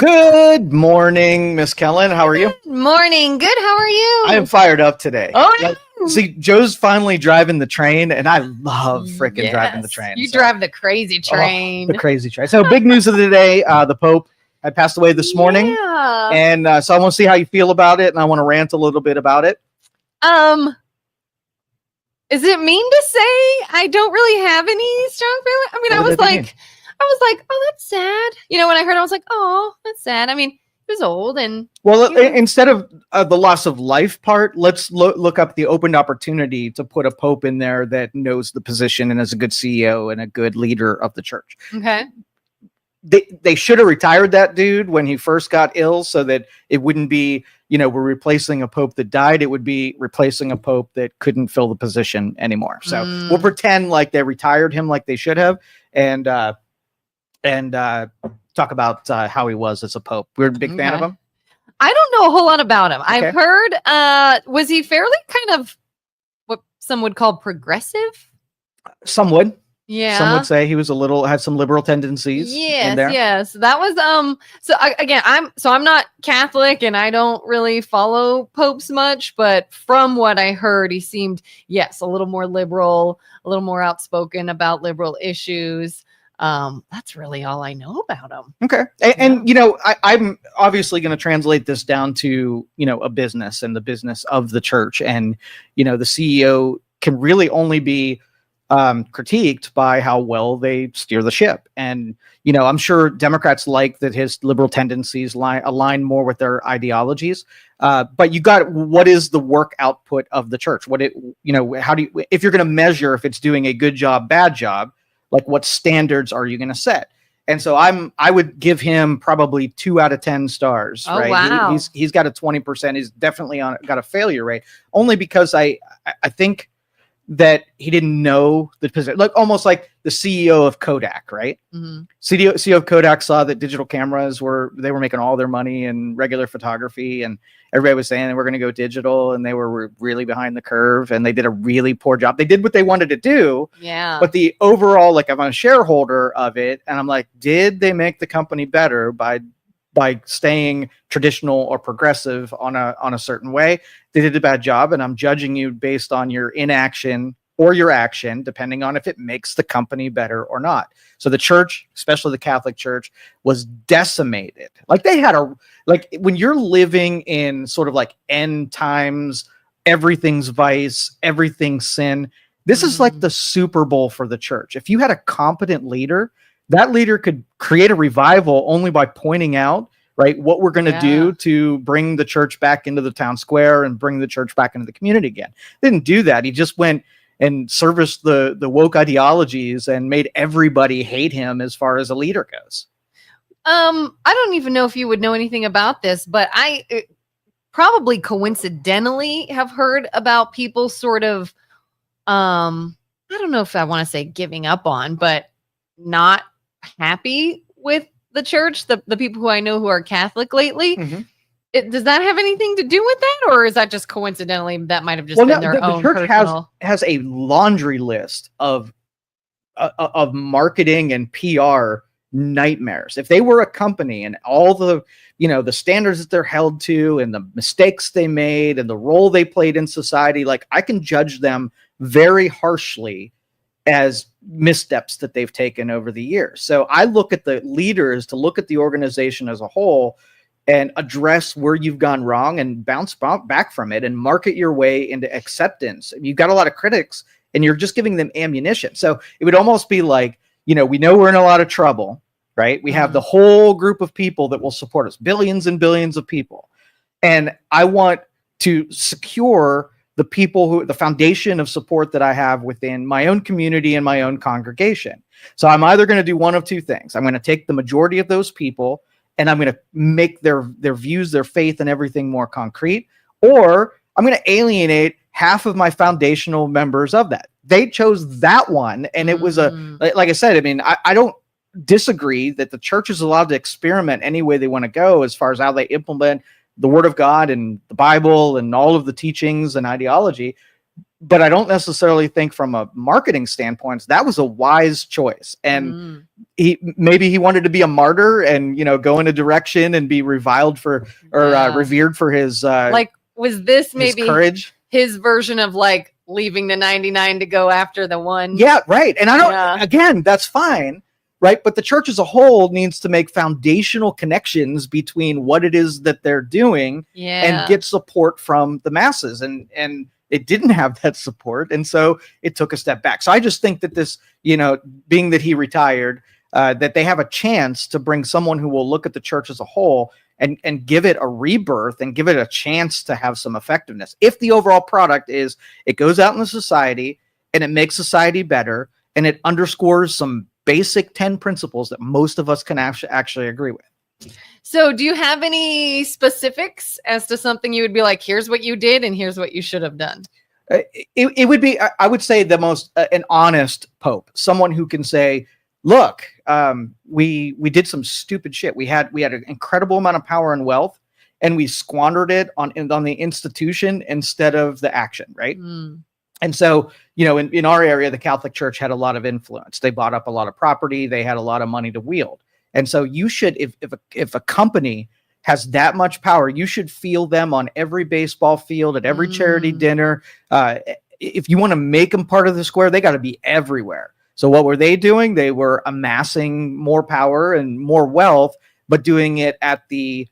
Good morning, Miss Kelin. How are you? Good morning. Good. How are you? I am fired up today. Oh, yeah. See, Joe's finally driving the train, and I love freaking driving the train. You drive the crazy train. The crazy train. So big news of the day, the Pope had passed away this morning. Yeah. And so I want to see how you feel about it, and I want to rant a little bit about it. Is it mean to say I don't really have any strong feeling? I mean, I was like, oh, that's sad. You know, when I heard it, I was like, oh, that's sad. I mean, he was old and... Well, instead of the loss of life part, let's look up the open opportunity to put a Pope in there that knows the position and is a good CEO and a good leader of the church. Okay. They should have retired that dude when he first got ill so that it wouldn't be, we're replacing a Pope that died. It would be replacing a Pope that couldn't fill the position anymore. So we'll pretend like they retired him like they should have and talk about how he was as a Pope. We're a big fan of him. I don't know a whole lot about him. Okay. I've heard, was he fairly kind of what some would call progressive? Some would. Yeah. Some would say he was had some liberal tendencies. Yes, in there. yes. That was I'm not Catholic and I don't really follow popes much, but from what I heard, he seemed, yes, a little more liberal, a little more outspoken about liberal issues. That's really all I know about him. Okay. And I'm obviously going to translate this down to, a business and the business of the church. And, the CEO can really only be critiqued by how well they steer the ship. And, I'm sure Democrats like that his liberal tendencies align more with their ideologies. But what is the work output of the church? How do you, if you're going to measure if it's doing a good job, bad job, like what standards are you going to set? And so I would give him probably 2 out of 10 stars. Oh, right? Wow. He's got a 20%. He's definitely got a failure rate, only because I think that he didn't know the position, like almost like the CEO of Kodak, right? Mm-hmm. CEO of Kodak saw that digital cameras were making all their money in regular photography, and everybody was saying we're going to go digital, and they were really behind the curve, and they did a really poor job. They did what they wanted to do, yeah. But the overall, like, I'm a shareholder of it, and I'm like, did they make the company better by staying traditional or progressive on a certain way? They did a bad job, and I'm judging you based on your inaction or your action, depending on if it makes the company better or not. So the church, especially the Catholic Church, was decimated. Like when you're living in sort of like end times, everything's vice, everything's sin. This is like the Super Bowl for the church. If you had a competent leader, that leader could create a revival only by pointing out, right, what we're going to do to bring the church back into the town square and bring the church back into the community again. Didn't do that. He just went and serviced the woke ideologies and made everybody hate him as far as a leader goes. I don't even know if you would know anything about this, but I probably coincidentally have heard about people sort of, I don't know if I want to say giving up on, but not happy with the church, the people who I know who are Catholic lately. Mm-hmm. Does that have anything to do with that, or is that just coincidentally that might have just been their own church personal... has a laundry list of marketing and PR nightmares. If they were a company and all the the standards that they're held to and the mistakes they made and the role they played in society, like, I can judge them very harshly as missteps that they've taken over the years. So I look at the leaders to look at the organization as a whole and address where you've gone wrong and bounce back from it and market your way into acceptance. You've got a lot of critics and you're just giving them ammunition. So it would almost be like, we know we're in a lot of trouble, right? We have the whole group of people that will support us, billions and billions of people. And I want to secure the foundation of support that I have within my own community and my own congregation. So I'm either going to do one of two things. I'm going to take the majority of those people and I'm going to make their views, their faith and everything more concrete, or I'm going to alienate half of my foundational members of that. They chose that one. And it was like I said, I mean, I don't disagree that the church is allowed to experiment any way they want to go as far as how they implement the Word of God and the Bible and all of the teachings and ideology. but I don't necessarily think from a marketing standpoint that was a wise choice. And maybe he wanted to be a martyr and, you know, go in a direction and be reviled for, or revered for his like, was this maybe courage, his version of like leaving the 99 to go after the one? Yeah, right. And I don't, again, that's fine, right? But the church as a whole needs to make foundational connections between what it is that they're doing and get support from the masses. And it didn't have that support. And so it took a step back. So I just think that this, you know, being that he retired, that they have a chance to bring someone who will look at the church as a whole and give it a rebirth and give it a chance to have some effectiveness. If the overall product is, it goes out in the society and it makes society better and it underscores some basic 10 principles that most of us can actually agree with. So do you have any specifics as to something you would be like, here's what you did and here's what you should have done? It would be, I would say, the most an honest pope, someone who can say, look, we did some stupid shit. We had an incredible amount of power and wealth, and we squandered it on the institution instead of the action, right? And so, you know, in our area, the Catholic Church had a lot of influence. They bought up a lot of property. They had a lot of money to wield. And so you should, if a company has that much power, you should feel them on every baseball field, at every charity dinner. If you want to make them part of the square, they got to be everywhere. So what were they doing? They were amassing more power and more wealth, but doing it at the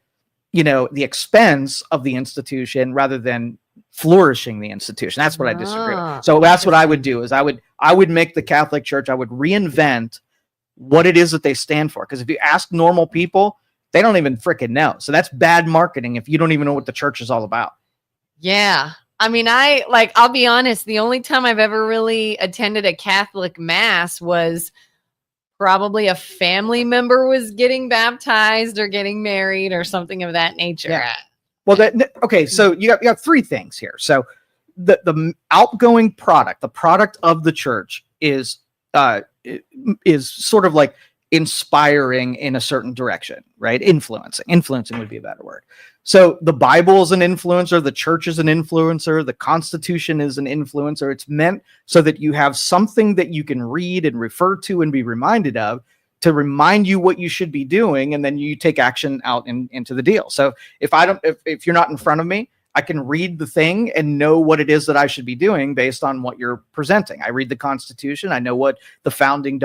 expense of the institution rather than flourishing the institution. That's what I disagree with. So that's what I would do is I would make the Catholic Church, I would reinvent what it is that they stand for. Because if you ask normal people, they don't even freaking know. So that's bad marketing if you don't even know what the church is all about. Yeah. I mean, I'll be honest, the only time I've ever really attended a Catholic mass was probably a family member was getting baptized or getting married or something of that nature. Yeah. Well, okay, so you got three things here. So the outgoing product, the product of the church is sort of like inspiring in a certain direction, right? Influencing would be a better word. So the Bible is an influencer, the church is an influencer, the Constitution is an influencer. It's meant so that you have something that you can read and refer to and be reminded of to remind you what you should be doing, and then you take action out into the deal. So if you're not in front of me, I can read the thing and know what it is that I should be doing based on what you're presenting. I read the Constitution. I know what the founding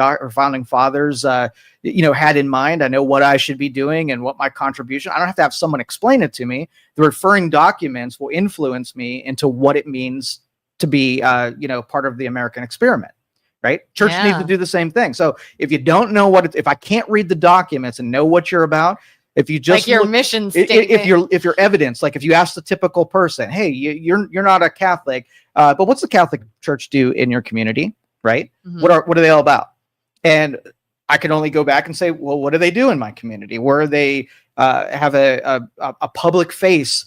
fathers, had in mind. I know what I should be doing and what my contribution. I don't have to have someone explain it to me. The referring documents will influence me into what it means to be, part of the American experiment. Right? Church needs to do the same thing. So if you don't know if I can't read the documents and know what you're about, if you just like your mission statement, if your evidence, like if you ask the typical person, hey, you're not a Catholic, but what's the Catholic Church do in your community? Right? Mm-hmm. What are they all about? And I can only go back and say, well, what do they do in my community? Where they have a public face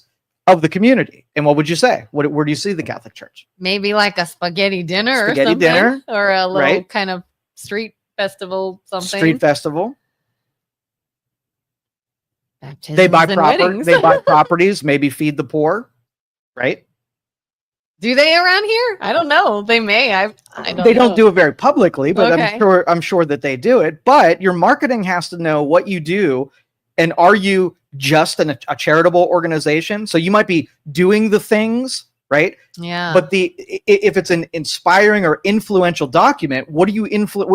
of the community. And what would you say? Where do you see the Catholic Church? Maybe like a spaghetti dinner or something, or a little kind of street festival, something. Street festival. Baptisms they buy properties, maybe feed the poor, right? Do they around here? I don't know. They may. I don't. They don't do it very publicly, but I'm sure that they do it. But your marketing has to know what you do, and are you just a charitable organization? So you might be doing the things, right? Yeah. But if it's an inspiring or influential document, what do you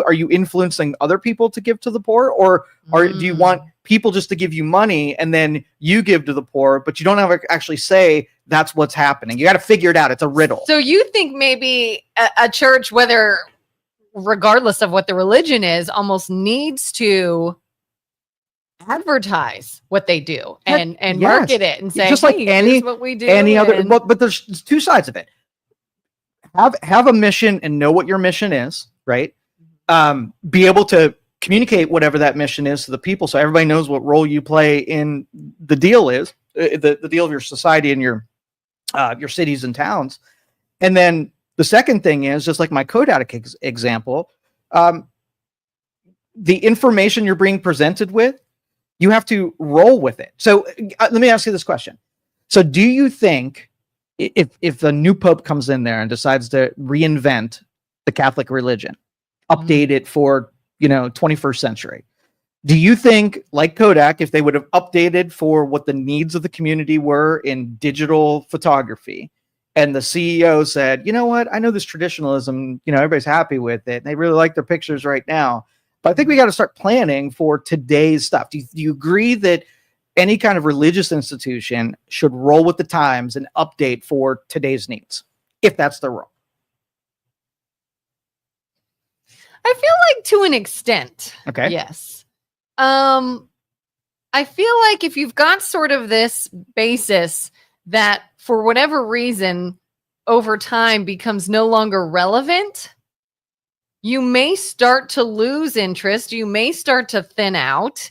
are you influencing other people to give to the poor, or do you want people just to give you money and then you give to the poor, but you don't have to actually say that's what's happening? You got to figure it out. It's a riddle. So you think maybe a church, regardless of what the religion is, almost needs to advertise what they do and market it and say, just like here's what we do. But there's two sides of it. Have a mission and know what your mission is, right? Be able to communicate whatever that mission is to the people, so everybody knows what role you play in the deal is the deal of your society and your cities and towns. And then the second thing is, just like my Kodak example, the information you're being presented with, you have to roll with it. So let me ask you this question. So do you think if a new pope comes in there and decides to reinvent the Catholic religion, update it for 21st century, do you think, like Kodak, if they would have updated for what the needs of the community were in digital photography, and the CEO said, you know what, I know this traditionalism, everybody's happy with it, and they really like their pictures right now, but I think we got to start planning for today's stuff. Do you agree that any kind of religious institution should roll with the times and update for today's needs, if that's their role? I feel like to an extent. Okay. Yes. I feel like if you've got sort of this basis that for whatever reason over time becomes no longer relevant, you may start to lose interest. You may start to thin out,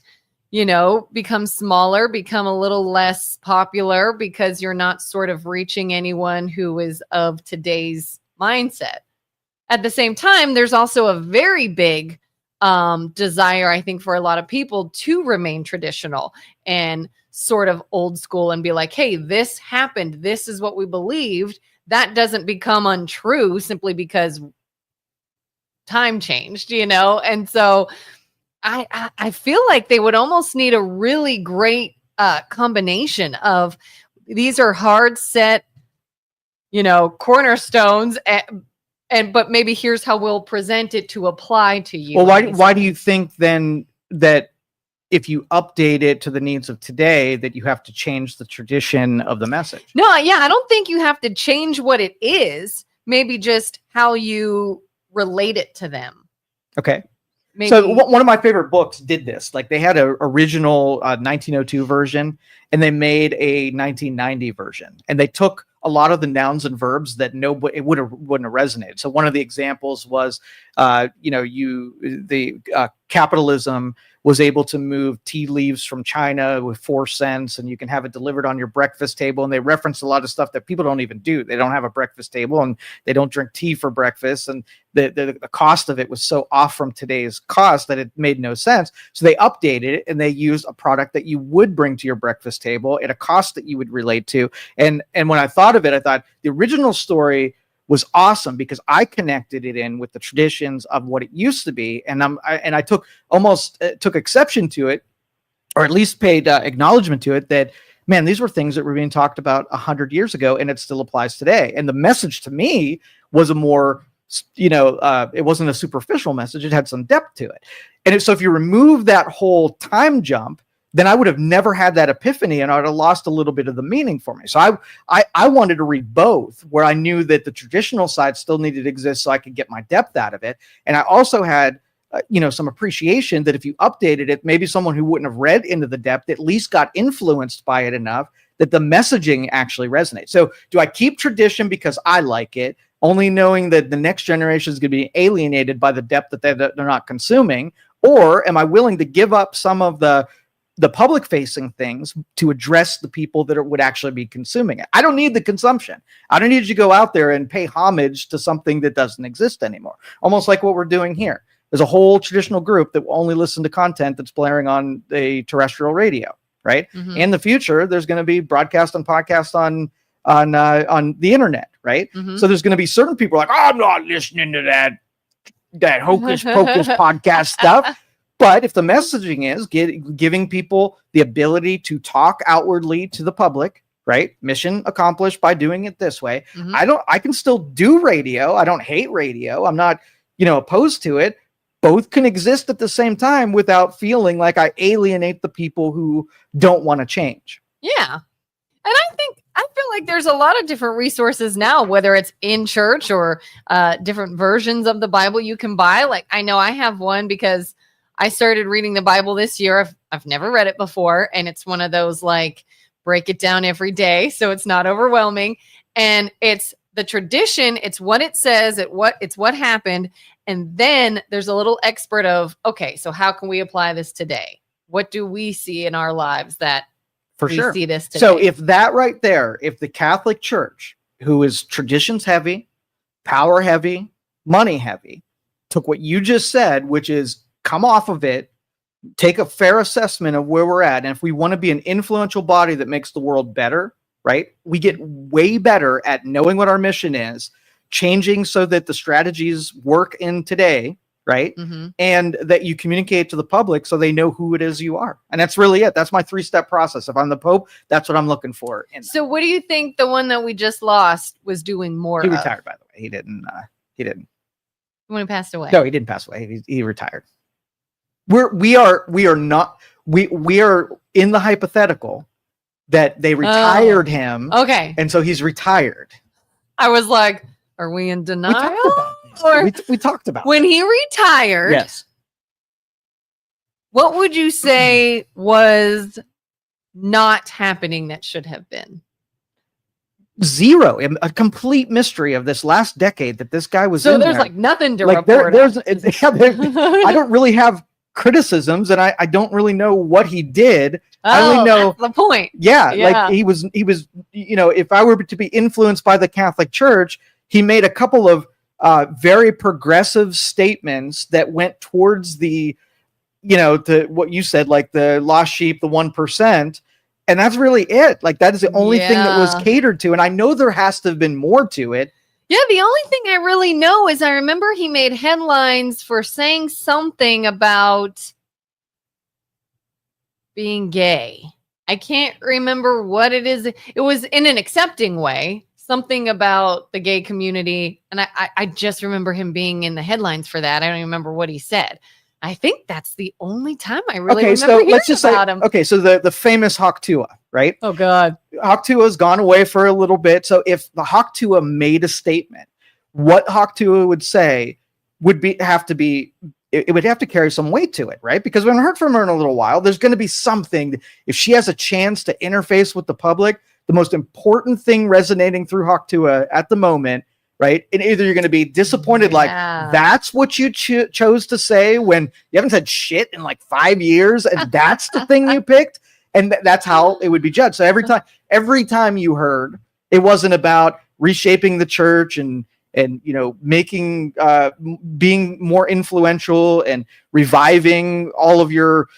become smaller, become a little less popular because you're not sort of reaching anyone who is of today's mindset. At the same time, there's also a very big desire, I think, for a lot of people to remain traditional and sort of old school and be like, hey, this happened. This is what we believed. That doesn't become untrue simply because time changed, And so I feel like they would almost need a really great combination of these are hard set, cornerstones but maybe here's how we'll present it to apply to you. Well, why do you think then that if you update it to the needs of today, that you have to change the tradition of the message? No, yeah, I don't think you have to change what it is. Maybe just how you relate it to them. Okay. Maybe. So one of my favorite books did this. Like they had an original 1902 version, and they made a 1990 version, and they took a lot of the nouns and verbs that it wouldn't have resonated. So one of the examples was, capitalism was able to move tea leaves from China with 4 cents, and you can have it delivered on your breakfast table. And they referenced a lot of stuff that people don't even do. They don't have a breakfast table, and they don't drink tea for breakfast. And the cost of it was so off from today's cost that it made no sense. So they updated it, and they used a product that you would bring to your breakfast table at a cost that you would relate to. And when I thought of it, I thought the original story was awesome because I connected it in with the traditions of what it used to be. And I took exception to it, or at least paid acknowledgement to it, that, man, these were things that were being talked about 100 years ago, and it still applies today. And the message to me was a more, it wasn't a superficial message. It had some depth to it. And so if you remove that whole time jump, then I would have never had that epiphany, and I would have lost a little bit of the meaning for me. So I wanted to read both, where I knew that the traditional side still needed to exist so I could get my depth out of it. And I also had, some appreciation that if you updated it, maybe someone who wouldn't have read into the depth at least got influenced by it enough that the messaging actually resonates. So do I keep tradition because I like it, only knowing that the next generation is going to be alienated by the depth that they're not consuming? Or am I willing to give up some of the public facing things to address the people that would actually be consuming it? I don't need the consumption. I don't need you to go out there and pay homage to something that doesn't exist anymore. Almost like what we're doing here. There's a whole traditional group that will only listen to content that's blaring on the terrestrial radio, right? Mm-hmm. In the future, there's going to be broadcast and podcast on the internet, right? Mm-hmm. So there's going to be certain people like, I'm not listening to that hocus pocus podcast stuff. But if the messaging is giving people the ability to talk outwardly to the public, right? Mission accomplished by doing it this way. Mm-hmm. I can still do radio. I don't hate radio. I'm not, opposed to it. Both can exist at the same time without feeling like I alienate the people who don't want to change. Yeah. And I feel like there's a lot of different resources now, whether it's in church or different versions of the Bible you can buy. Like I know I have one because I started reading the Bible this year. I've never read it before. And it's one of those like break it down every day so it's not overwhelming. And it's the tradition. It's what it says. It's what happened. And then there's a little expert of, okay, so how can we apply this today? What do we see in our lives that we see this today? So if that right there, if the Catholic Church, who is traditions heavy, power heavy, money heavy, took what you just said, which is come off of it, take a fair assessment of where we're at. And if we want to be an influential body that makes the world better, right? We get way better at knowing what our mission is, changing so that the strategies work in today, right? Mm-hmm. And that you communicate to the public so they know who it is you are. And that's really it. That's my 3-step process. If I'm the Pope, that's what I'm looking for. So what do you think the one that we just lost was doing more He of? retired, by the way. He didn't. When he passed away? No, he didn't pass away. He retired. We are in the hypothetical that they retired him. Okay. And so he's retired. I was like, are we in denial? We talked about when he retired. Yes. What would you say was not happening that should have been? Zero. A complete mystery of this last decade that this guy was so in there's there. like nothing to like report. I don't really have criticisms, and I don't really know what he did. I only know that's the point. Yeah, like he was, if I were to be influenced by the Catholic Church, he made a couple of very progressive statements that went towards the, to what you said, like the lost sheep, the 1%. And that's really it. Like, that is the only thing that was catered to. And I know there has to have been more to it. Yeah, the only thing I really know is I remember he made headlines for saying something about being gay. I can't remember what it is. It was in an accepting way, something about the gay community. And I just remember him being in the headlines for that. I don't even remember what he said. I think that's the only time I really remember hearing about him. Okay, so the famous Hawktua, right? Oh, God. Hawktua's gone away for a little bit. So if the Hawktua made a statement, what Hawktua would say would have to carry some weight to it, right? Because we haven't heard from her in a little while. There's going to be something. If she has a chance to interface with the public, the most important thing resonating through Hawktua at the moment, right? And either you're going to be disappointed, like that's what you chose to say when you haven't said shit in like 5 years, and that's the thing you picked, and that's how it would be judged. So every time you heard, it wasn't about reshaping the church and making being more influential and reviving all of your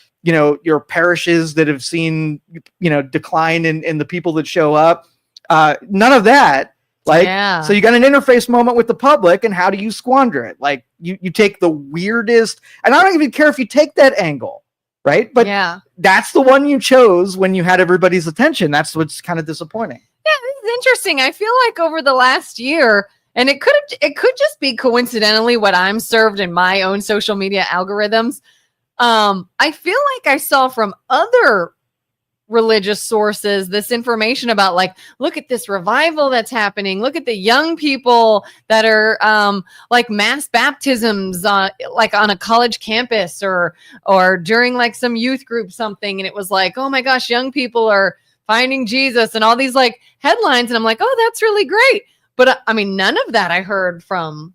parishes that have seen decline in the people that show up. None of that. So you got an interface moment with the public, and how do you squander it? Like you take the weirdest, and I don't even care if you take that angle, right? But that's the one you chose when you had everybody's attention. That's what's kind of disappointing. Yeah, it's interesting. I feel like over the last year, and it could just be coincidentally what I'm served in my own social media algorithms. I feel like I saw from other religious sources this information about, like, look at this revival that's happening. Look at the young people that are like mass baptisms like on a college campus or during like some youth group something. And it was like, oh my gosh, young people are finding Jesus and all these like headlines. And I'm like, oh, that's really great. But I mean, none of that I heard from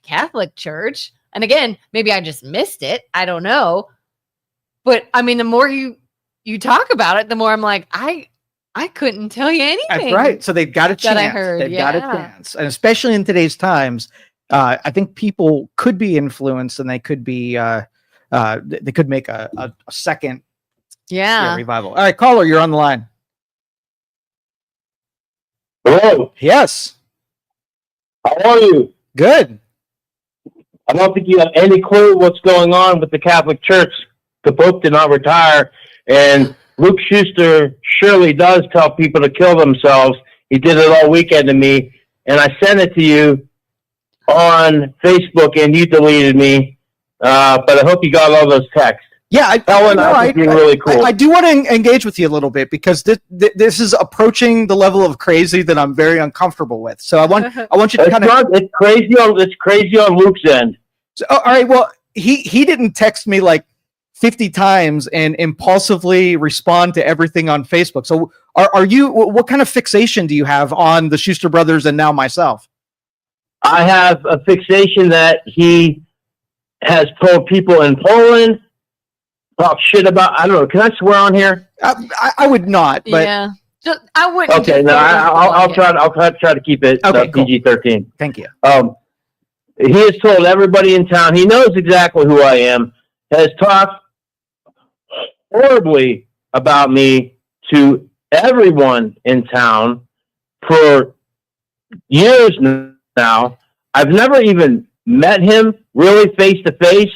Catholic Church. And again, maybe I just missed it. I don't know. But I mean, the more you talk about it, the more I'm like, I couldn't tell you anything. That's right. So they've got a chance. I heard, they've got a chance. And especially in today's times, I think people could be influenced, and they could be they could make a second revival. All right, caller, you're on the line. Hello. Yes. How are you? Good. I don't think you have any clue what's going on with the Catholic Church. The Pope did not retire, and Luke Schuster surely does tell people to kill themselves. He did it all weekend to me, and I sent it to you on Facebook, and you deleted me. But I hope you got all those texts. Yeah, I think you're really cool. I do want to engage with you a little bit, because this is approaching the level of crazy that I'm very uncomfortable with. So I want you to it's crazy on Luke's end. So, all right. Well, he didn't text me like 50 times and impulsively respond to everything on Facebook. So are you? What kind of fixation do you have on the Schuster brothers and now myself? I have a fixation that he has told people in Poland. Talk shit about, I don't know. Can I swear on here? I would not, but yeah, I wouldn't. Okay, no, I'll try to keep it PG-13. Thank you. He has told everybody in town. He knows exactly who I am. Has talked horribly about me to everyone in town for years now. I've never even met him really face to face,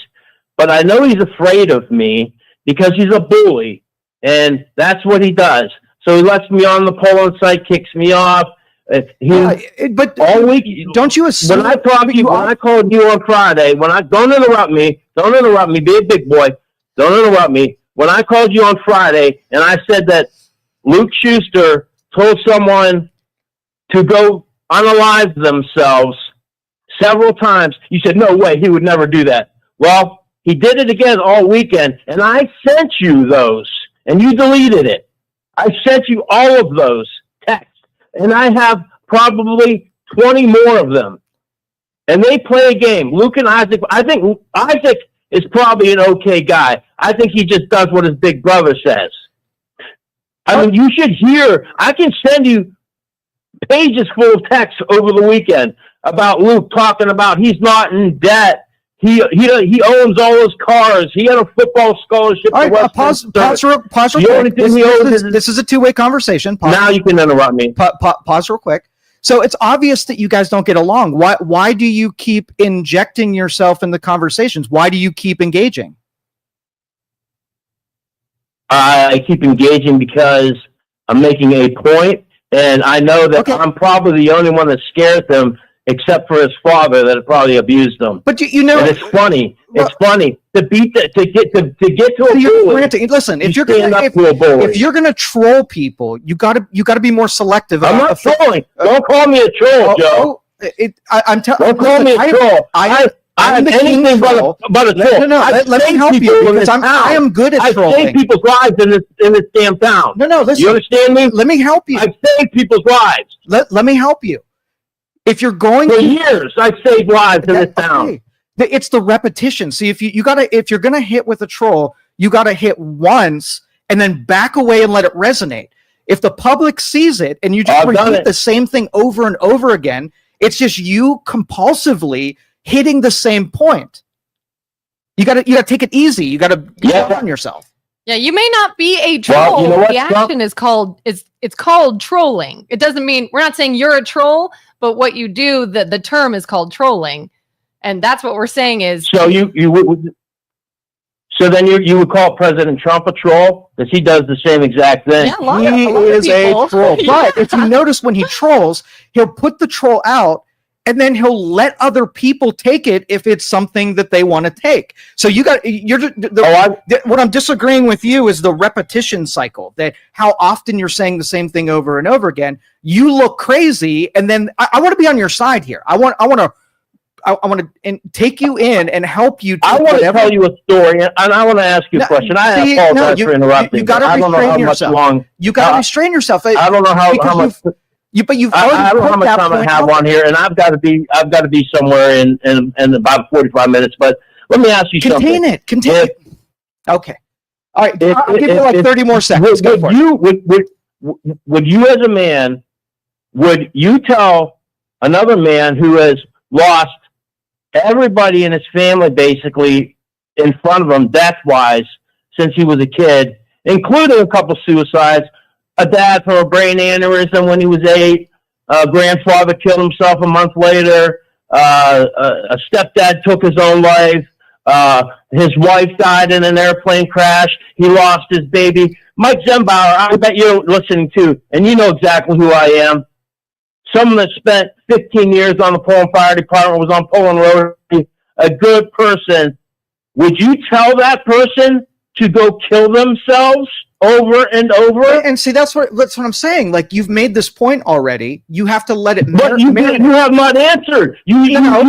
but I know he's afraid of me because he's a bully, and that's what he does. So he lets me on the polling site, kicks me off. But all week, don't you assume when I talked to you, when I called you on Friday, don't interrupt me, be a big boy, don't interrupt me. When I called you on Friday and I said that Luke Schuster told someone to go unalive themselves several times, you said, no way, he would never do that. Well, he did it again all weekend, and I sent you those, and you deleted it. I sent you all of those texts, and I have probably 20 more of them. And they play a game. Luke and Isaac, I think Isaac is probably an okay guy. I think he just does what his big brother says. I mean, you should hear, I can send you pages full of texts over the weekend about Luke talking about he's not in debt. He owns all his cars. He had a football scholarship. All right, pause real quick. This is a two-way conversation. Now you can interrupt me. Pause real quick. So it's obvious that you guys don't get along. Why do you keep injecting yourself in the conversations? Why do you keep engaging? I keep engaging because I'm making a point, and I know that I'm probably the only one that scares them, except for his father that probably abused him. But you know, and it's funny. It's funny to beat to get to a bully. Listen, if you're gonna troll people, you gotta be more selective. I'm not trolling. Don't call me a troll, Joe. Don't call me a troll. I'm anything but a troll. No. Let me help you because I am good at trolling. I've saved people's lives in this damn town. No. Listen, you understand me? Let me help you. I've saved people's lives. Let me help you. If you're going for years, I've saved lives in this town. It's the repetition. See, if you're gonna hit with a troll, you gotta hit once and then back away and let it resonate. If the public sees it and you just repeat the same thing over and over again, it's just you compulsively hitting the same point. You gotta take it easy. You gotta get on yourself. Yeah, you may not be a troll. Well, you know what, the action is called it's called trolling. It doesn't mean we're not saying you're a troll, but what you do, the term is called trolling, and that's what we're saying is. So you would. So then you would call President Trump a troll because he does the same exact thing. Yeah, he is a troll. But if you notice when he trolls, he'll put the troll out. And then he'll let other people take it if it's something that they want to take. So what I'm disagreeing with you is the repetition cycle, that how often you're saying the same thing over and over again. You look crazy, and then I want to be on your side here. I want to take you in and help you. I want to tell you a story, and I want to ask you a question. I apologize for interrupting. You got to restrain yourself. You got to restrain yourself. I don't know how much. I don't know how much time I have on here, and I've got to be somewhere in about 45 minutes. But let me ask you something. Contain it. Okay. All right. I'll give you like 30 more seconds. Would you as a man, would you tell another man who has lost everybody in his family basically in front of him death-wise since he was a kid, including a couple suicides, a dad from a brain aneurysm when he was 8, a grandfather killed himself a month later, a stepdad took his own life, his wife died in an airplane crash, he lost his baby. Mike Zembauer, I bet you're listening to, and you know exactly who I am. Someone that spent 15 years on the Poland Fire Department, was on Poland Road, a good person. Would you tell that person to go kill themselves over and over? And see, that's what I'm saying. Like, you've made this point already. You have to let it. But you have not answered. You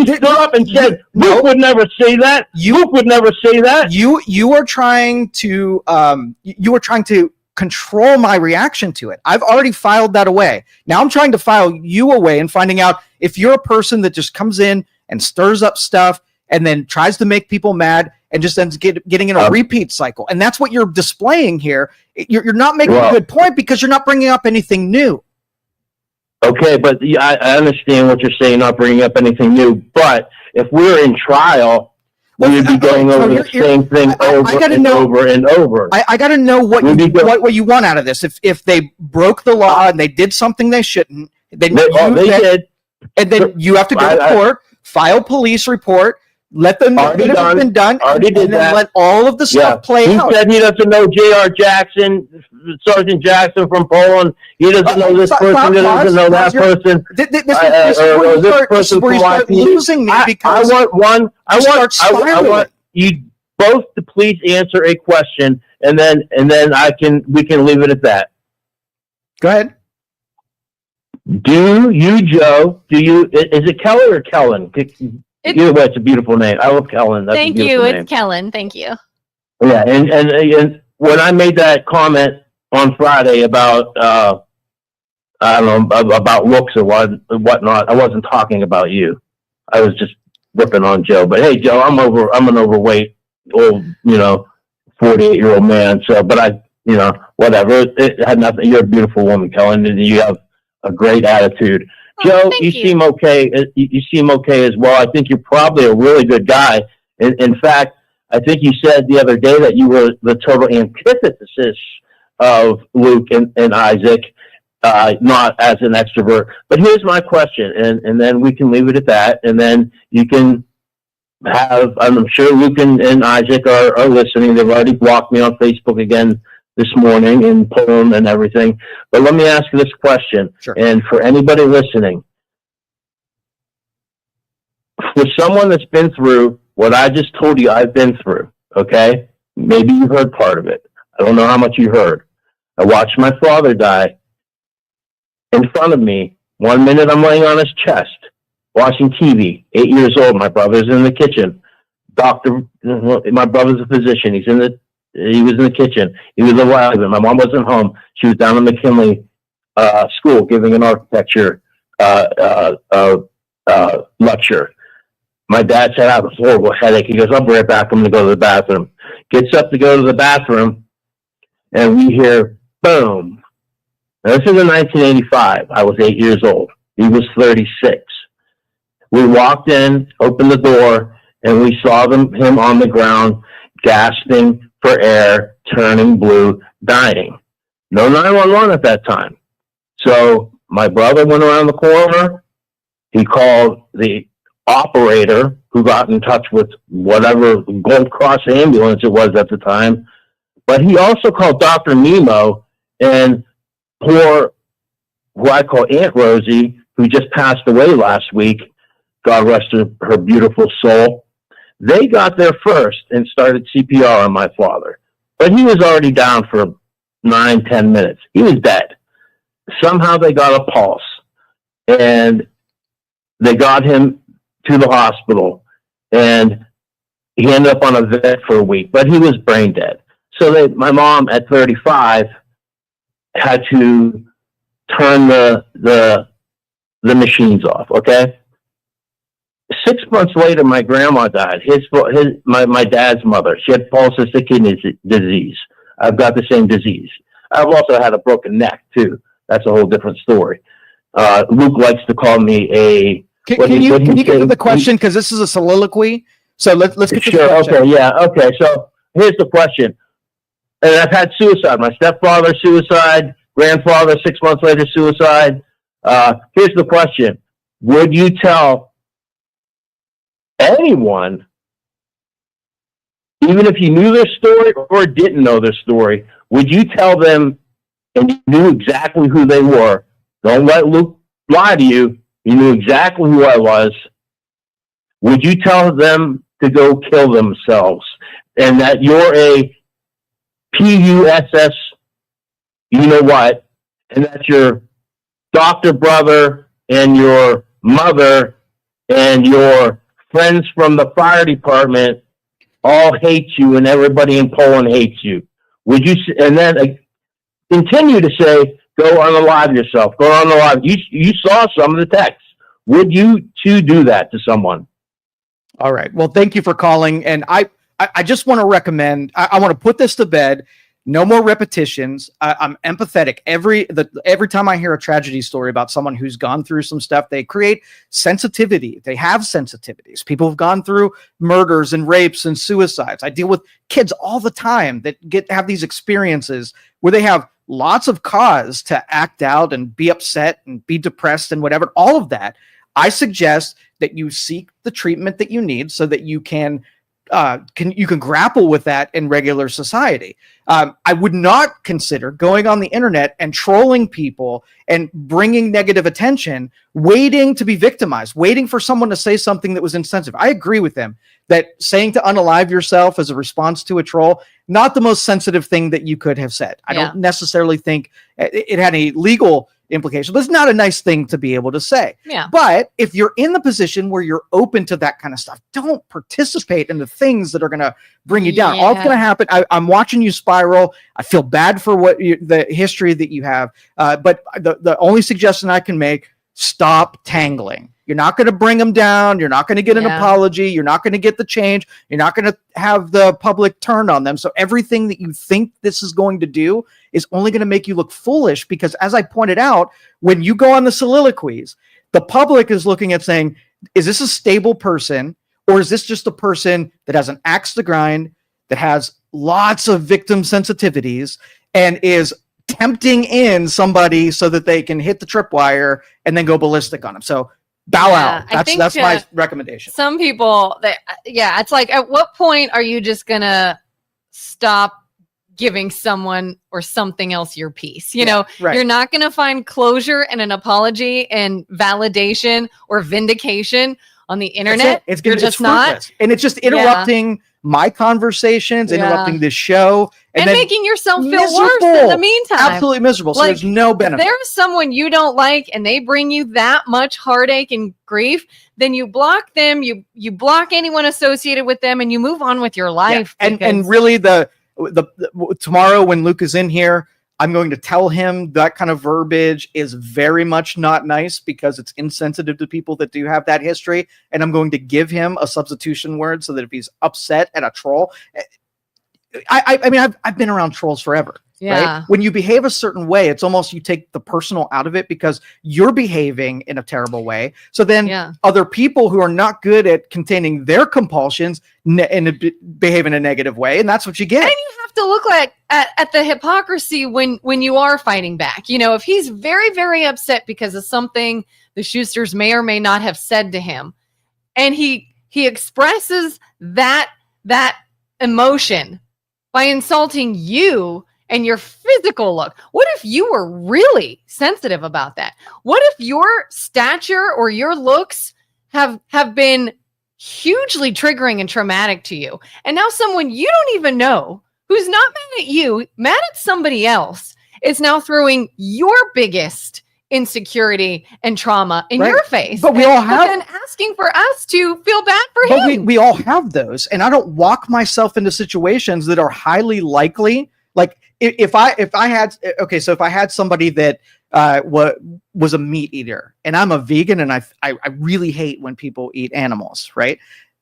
stood up and said, Luke would never say that. Luke would never say that. You are trying to control my reaction to it. I've already filed that away. Now I'm trying to file you away and finding out if you're a person that just comes in and stirs up stuff and then tries to make people mad and just ends getting in a repeat cycle. And that's what you're displaying here. You're not making a good point because you're not bringing up anything new. Okay, but I understand what you're saying, not bringing up anything new. But if we're in trial, we would be going over the same thing over and over. I got to know what you want out of this. If they broke the law and they did something they shouldn't, then they did, and then you have to go to court, file police report. Let them know that it's been done, and then let all of the stuff play out. He said he doesn't know J.R. Jackson, Sergeant Jackson from Poland. He doesn't know this person. He doesn't know that person. This is where you start losing me because I want you both to please answer a question, and then we can leave it at that. Go ahead. Do you, Joe? Is it Kelly or Kelin? Either way, it's a beautiful name. I love Kelin. That's thank you. It's Kelin. Thank you. Yeah, and when I made that comment on Friday about I don't know about looks or whatnot, I wasn't talking about you. I was just ripping on Joe. But hey, Joe, I'm an overweight old 48-year-old man. So, but whatever. It had nothing. You're a beautiful woman, Kelin, and you have a great attitude. Joe, you seem okay. You seem okay as well. I think you're probably a really good guy. In fact, I think you said the other day that you were the total antithesis of Luke and Isaac, not as an extrovert. But here's my question, and then we can leave it at that. And then you can have, I'm sure Luke and Isaac are listening. They've already blocked me on Facebook again this morning and Poland and everything. But let me ask you this question. Sure. And for anybody listening, for someone that's been through what I just told you I've been through, okay? Maybe you heard part of it. I don't know how much you heard. I watched my father die in front of me. 1 minute I'm laying on his chest, watching TV, 8 years old. My brother's in the kitchen. My brother's a physician. He was in the kitchen. He was alive. My mom wasn't home. She was down in McKinley school giving an architecture lecture. My dad said, I have a horrible headache. He goes, I'll be right back. I'm going to go to the bathroom. Gets up to go to the bathroom, and we hear, boom. Now, this is in 1985. I was 8 years old. He was 36. We walked in, opened the door, and we saw him on the ground, gasping for air, turning blue, dying. No 911 at that time. So my brother went around the corner. He called the operator who got in touch with whatever Gold Cross ambulance it was at the time. But he also called Dr. Nemo and poor, who I call Aunt Rosie, who just passed away last week. God rest her beautiful soul. They got there first and started CPR on my father. But he was already down for 9-10 minutes. He was dead. Somehow they got a pulse. And they got him to the hospital. And he ended up on a vet for a week. But he was brain dead. So my mom, at 35, had to turn the machines off, okay? 6 months later, my grandma died. My dad's mother. She had polycystic kidney disease. I've got the same disease. I've also had a broken neck too. That's a whole different story. Luke likes to call me a. Can you get to the question, because this is a soliloquy? So let's get to the question. Okay, yeah, okay. So here's the question. And I've had suicide. My stepfather suicide. Grandfather 6 months later suicide. Here's the question: would you tell anyone, even if you knew their story or didn't know their story, would you tell them, and you knew exactly who they were? Don't let Luke lie to you. You knew exactly who I was. Would you tell them to go kill themselves, and that you're a PUSS, you know what, and that your doctor brother and your mother and your friends from the fire department all hate you, and everybody in Poland hates you? Would you, and then continue to say, go unalive yourself, go unalive. You saw some of the texts. Would you too do that to someone? All right. Well, thank you for calling. And I just want to recommend, I want to put this to bed. No more repetitions. I'm empathetic. Every time I hear a tragedy story about someone who's gone through some stuff, they create sensitivity. They have sensitivities. People have gone through murders and rapes and suicides. I deal with kids all the time that have these experiences where they have lots of cause to act out and be upset and be depressed and whatever. All of that. I suggest that you seek the treatment that you need so that you can grapple with that in regular society. I would not consider going on the internet and trolling people and bringing negative attention, waiting to be victimized, waiting for someone to say something that was insensitive. I agree with him that saying to unalive yourself as a response to a troll, not the most sensitive thing that you could have said. I don't necessarily think it had any legal implication, but it's not a nice thing to be able to say. Yeah. But if you're in the position where you're open to that kind of stuff, don't participate in the things that are going to bring you down. All that's going to happen. I'm watching you spiral. I feel bad for the history that you have. But the only suggestion I can make, stop tangling. You're not going to bring them down. You're not going to get an apology. You're not going to get the change. You're not going to have the public turn on them. So everything that you think this is going to do is only going to make you look foolish, because as I pointed out, when you go on the soliloquies, the public is looking at saying, is this a stable person, or is this just a person that has an axe to grind, that has lots of victim sensitivities and is tempting in somebody so that they can hit the tripwire and then go ballistic on them? So bow out. That's my recommendation. Some people, it's like, at what point are you just gonna stop giving someone or something else your piece? You're not gonna find closure and an apology and validation or vindication on the internet. It's just not, and it's just interrupting my conversations, interrupting this show, and making yourself feel worse in the meantime. Absolutely miserable. So there's no benefit. If there's someone you don't like and they bring you that much heartache and grief, then you block them, you block anyone associated with them, and you move on with your life. Yeah. And really the tomorrow when Luke is in here, I'm going to tell him that kind of verbiage is very much not nice, because it's insensitive to people that do have that history. And I'm going to give him a substitution word so that if he's upset at a troll, I mean, I've been around trolls forever. Yeah. Right? When you behave a certain way, it's almost you take the personal out of it because you're behaving in a terrible way. So then other people who are not good at containing their compulsions behave in a negative way. And that's what you get. And you have to look at the hypocrisy when you are fighting back. If he's very, very upset because of something the Schusters may or may not have said to him, and he expresses that emotion by insulting you and your physical look. What if you were really sensitive about that? What if your stature or your looks have been hugely triggering and traumatic to you, and now someone you don't even know, who's not mad at you, mad at somebody else, is now throwing your biggest insecurity and trauma in your face? But we all have, and asking for us to feel bad for him. But we all have those, and I don't walk myself into situations that are highly likely. Like if I had somebody that was a meat eater, and I'm a vegan, and I really hate when people eat animals, right?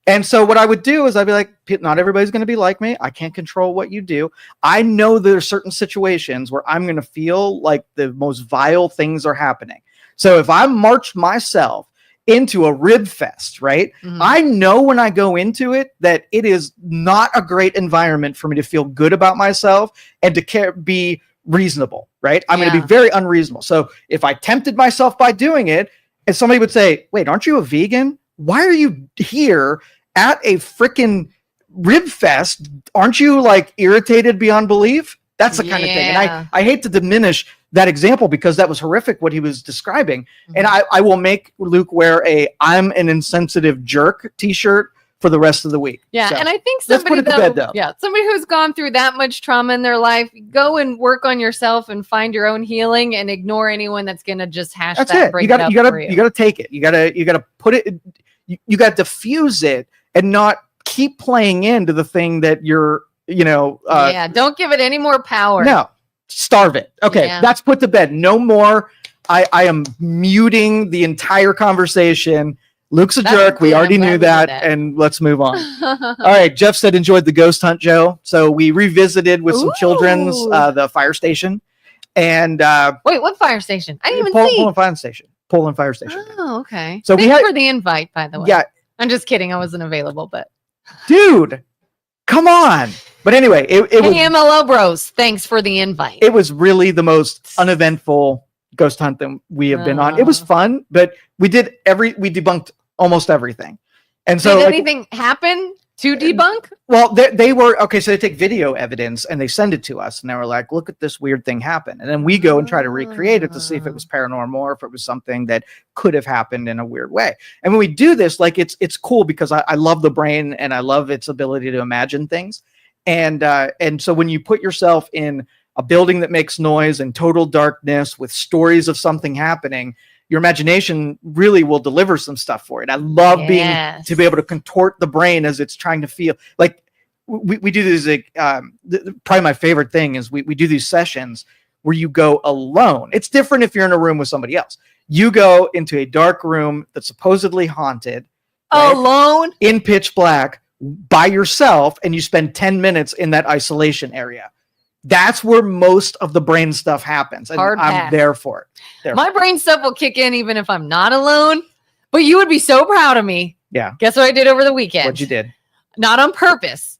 And so what I would do is I'd be like, not everybody's going to be like me. I can't control what you do. I know there are certain situations where I'm going to feel like the most vile things are happening. So if I march myself into a rib fest, right? Mm-hmm. I know when I go into it that it is not a great environment for me to feel good about myself and to be reasonable, right? I'm going to be very unreasonable. So if I tempted myself by doing it, and somebody would say, wait, aren't you a vegan? Why are you here at a freaking rib fest? Aren't you like irritated beyond belief? That's the kind of thing. And I hate to diminish that example because that was horrific what he was describing. Mm-hmm. And I will make Luke wear a "I'm an insensitive jerk" t-shirt for the rest of the week. Yeah. So, and I think somebody somebody who's gone through that much trauma in their life, go and work on yourself and find your own healing, and ignore anyone that's going to just hash that's that. You got to take it. You got to put it, you got to diffuse it and not keep playing into the thing that you're, don't give it any more power. No, starve it. Okay. That's put to bed. No more. I am muting the entire conversation. Luke's a That's jerk. We good. already I'm glad knew we did that, that. and let's move on. All right. Jeff said enjoyed the ghost hunt, Joe. So we revisited with some children's the fire station, and Wait, what fire station? I didn't even see. Poland Fire Station. Poland Fire Station. Oh, okay. So Thanks for the invite, by the way. Yeah, I'm just kidding. I wasn't available, but dude, come on. But anyway, it was MLO Bros. Thanks for the invite. it was really the most uneventful ghost hunt that we have been on. It was fun, but we debunked almost everything. And so did anything happen to debunk? Well, they were okay. So they take video evidence and they send it to us, and they were like, "Look at this weird thing happen." And then we go and try to recreate it to see if it was paranormal or if it was something that could have happened in a weird way. And when we do this, like it's cool because I love the brain and I love its ability to imagine things. And so when you put yourself in a building that makes noise and total darkness with stories of something happening, your imagination really will deliver some stuff for it. I love being to be able to contort the brain as it's trying to feel. Like we do these, like, probably my favorite thing is we do these sessions where you go alone. It's different if you're in a room with somebody else. You go into a dark room that's supposedly haunted. Right? Alone? In pitch black by yourself, and you spend 10 minutes in that isolation area. That's where most of the brain stuff happens. And I'm there for it. My brain stuff will kick in even if I'm not alone. But you would be so proud of me. Yeah. Guess what I did over the weekend? What'd you did? Not on purpose,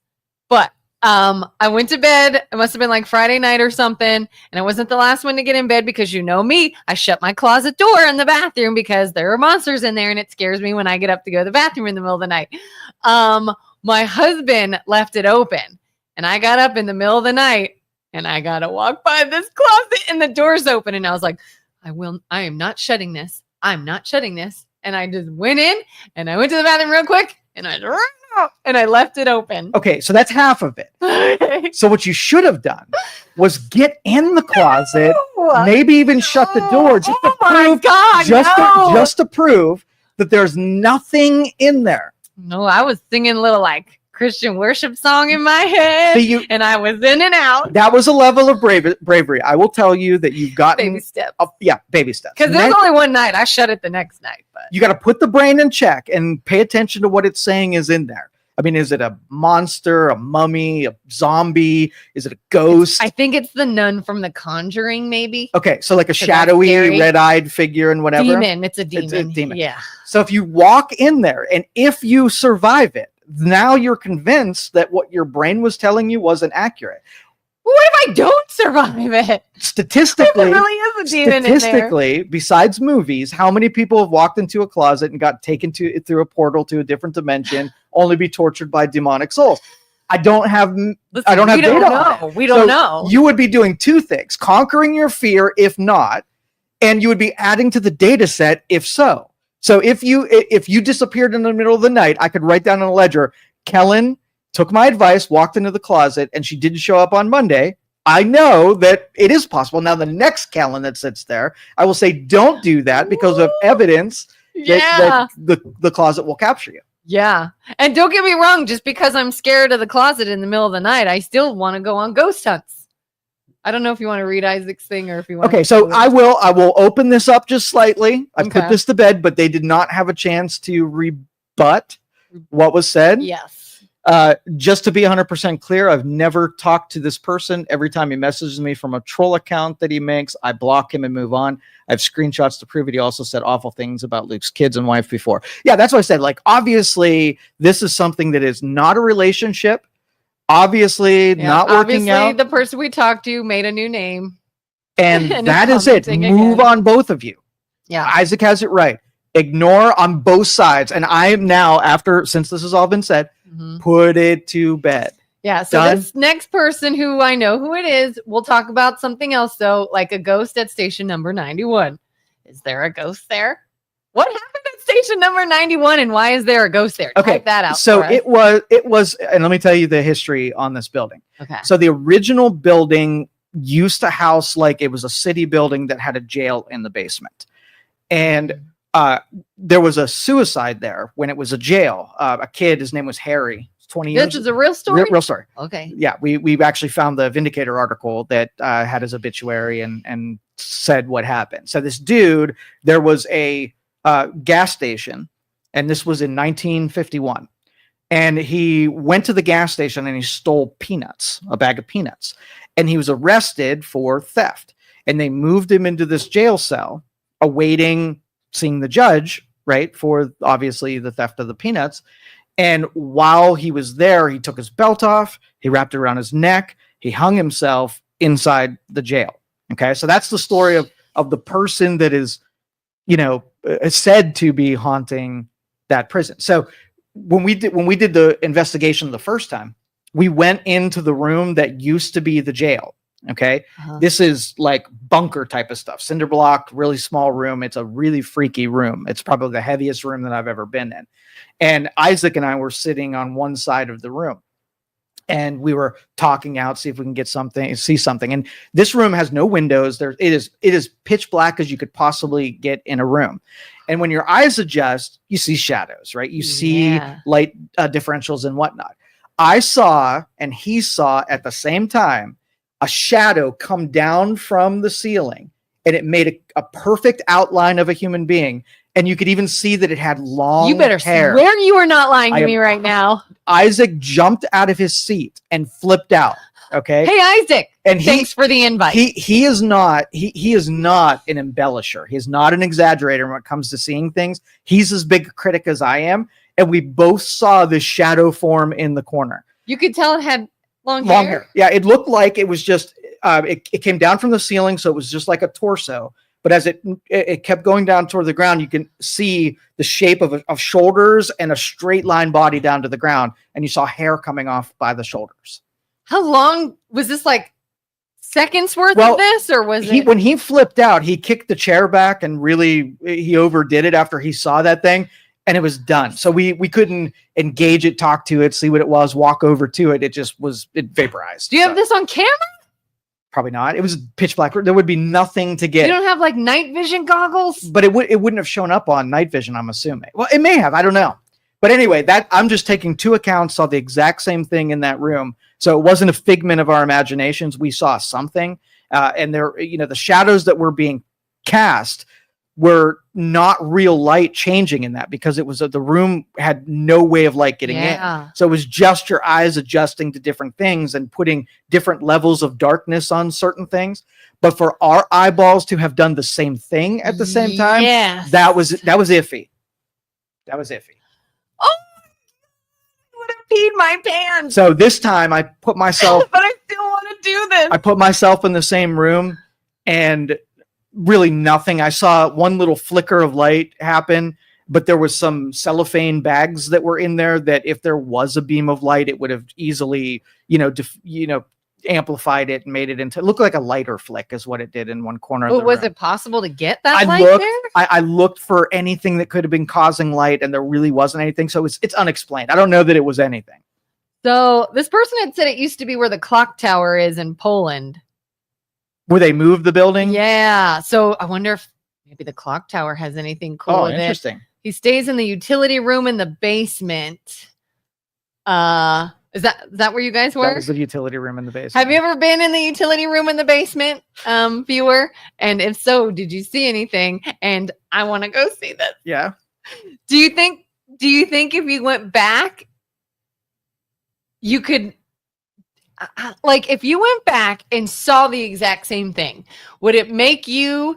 but I went to bed. It must have been like Friday night or something. And I wasn't the last one to get in bed because you know me. I shut my closet door in the bathroom because there are monsters in there and it scares me when I get up to go to the bathroom in the middle of the night. My husband left it open and I got up in the middle of the night and I got to walk by this closet and the door's open. And I was like, I am not shutting this. I'm not shutting this. And I just went in and I went to the bathroom real quick and I left it open. Okay, so that's half of it. So what you should have done was get in the closet, maybe even shut the door just to prove that there's nothing in there. No, I was singing a little like Christian worship song in my head, and I was in and out. That was a level of bravery. I will tell you that you've gotten baby steps. Baby steps. Because there's only one night. I shut it the next night. But you got to put the brain in check and pay attention to what it's saying is in there. I mean, is it a monster, a mummy, a zombie? Is it a ghost? I think it's the nun from The Conjuring, maybe. Okay, so like a shadowy, red-eyed figure and whatever. Demon. It's a demon. It's a demon. Yeah. So if you walk in there and if you survive it, now you're convinced that what your brain was telling you wasn't accurate. What if I don't survive it? Statistically, there really is a demon in there. Besides movies, how many people have walked into a closet and got taken through a portal to a different dimension, only be tortured by demonic souls? I don't have data on it. We don't know. You would be doing two things: conquering your fear, if not, and you would be adding to the data set, if so. So if you disappeared in the middle of the night, I could write down on a ledger, Kelin took my advice, walked into the closet, and she didn't show up on Monday. I know that it is possible. Now, the next Kelin that sits there, I will say, don't do that because of evidence that the closet will capture you. Yeah. And don't get me wrong, just because I'm scared of the closet in the middle of the night, I still want to go on ghost hunts. I don't know if you want to read Isaac's thing or if you want Okay, so I will open this up just slightly. I put this to bed, but they did not have a chance to rebut what was said. Yes. Just to be 100% clear, I've never talked to this person. Every time he messages me from a troll account that he makes, I block him and move on. I have screenshots to prove it. He also said awful things about Luke's kids and wife before. Yeah, that's what I said. Like, obviously, this is something that is not a relationship. Obviously, not working out. The person we talked to made a new name. And that is it. Move on, both of you. Yeah. Isaac has it right. Ignore on both sides. And I am now, since this has all been said, put it to bed. Yeah. So this next person who I know who it is, we'll talk about something else though, like a ghost at station number 91. Is there a ghost there? What happened at station number 91 and why is there a ghost there? Okay. Type that out. So it was, and let me tell you the history on this building. Okay. So the original building used to house, like, it was a city building that had a jail in the basement. And there was a suicide there when it was a jail. A kid, his name was Harry. 20 years. This is a real story? Real story. Okay. Yeah, we actually found the Vindicator article that had his obituary and said what happened. So this dude, there was a gas station And this was in 1951. And he went to the gas station and he stole peanuts, a bag of peanuts. And he was arrested for theft. And they moved him into this jail cell, awaiting seeing the judge, right, for obviously the theft of the peanuts. And while he was there, he took his belt off, he wrapped it around his neck, he hung himself inside the jail. Okay, so that's the story of the person that is, said to be haunting that prison. So when we did the investigation the first time, we went into the room that used to be the jail. Okay. This is like bunker type of stuff, cinder block, really small room. It's a really freaky room. It's probably the heaviest room that I've ever been in. And Isaac and I were sitting on one side of the room and we were talking out, see if we can see something. And this room has no windows. It is pitch black as you could possibly get in a room. And when your eyes adjust, you see shadows, right? You see light differentials and whatnot. I saw, and he saw at the same time, a shadow come down from the ceiling, and it made a perfect outline of a human being. And you could even see that it had long hair. You better swear you are not lying to me right now. Isaac jumped out of his seat and flipped out. Okay. Hey, Isaac. And thanks for the invite. He is not an embellisher. He is not an exaggerator when it comes to seeing things. He's as big a critic as I am. And we both saw this shadow form in the corner. You could tell it had long hair. Yeah. It looked like it was just, it came down from the ceiling. So it was just like a torso. But as it kept going down toward the ground, you can see the shape of shoulders and a straight line body down to the ground. And you saw hair coming off by the shoulders. How long was this, like seconds worth of this, or was it? When he flipped out, he kicked the chair back and really he overdid it after he saw that thing, and it was done. So we couldn't engage it, talk to it, see what it was, walk over to it. It vaporized. Do you have this on camera? Probably not. It was pitch black. There would be nothing to get. You don't have like night vision goggles? But it wouldn't have shown up on night vision, I'm assuming. Well, it may have. I don't know. But anyway, I'm just taking two accounts, saw the exact same thing in that room. So it wasn't a figment of our imaginations. We saw something. And there, the shadows that were being cast were not real light changing in that, because it was the room had no way of light getting in. So it was just your eyes adjusting to different things and putting different levels of darkness on certain things. But for our eyeballs to have done the same thing at the same time, that was iffy. That was iffy. Oh, I would have peed my pants. So this time I put myself, but I still want to do this. I put myself in the same room and really nothing. I saw one little flicker of light happen, but there was some cellophane bags that were in there that if there was a beam of light, it would have easily, amplified it and made it into, it looked like a lighter flick is what it did in one corner of the room. Was it possible to get that light there? I looked for anything that could have been causing light, and there really wasn't anything. So it's unexplained. I don't know that it was anything. So this person had said it used to be where the clock tower is in Poland. Where they moved the building? Yeah. So I wonder if maybe the clock tower has anything cool with interesting. It. He stays in the utility room in the basement. Is that where you guys were? That was the utility room in the basement. Have you ever been in the utility room in the basement, viewer? And if so, did you see anything? And I want to go see this. Yeah. Do you think if you went back, you could, like, if you went back and saw the exact same thing, would it make you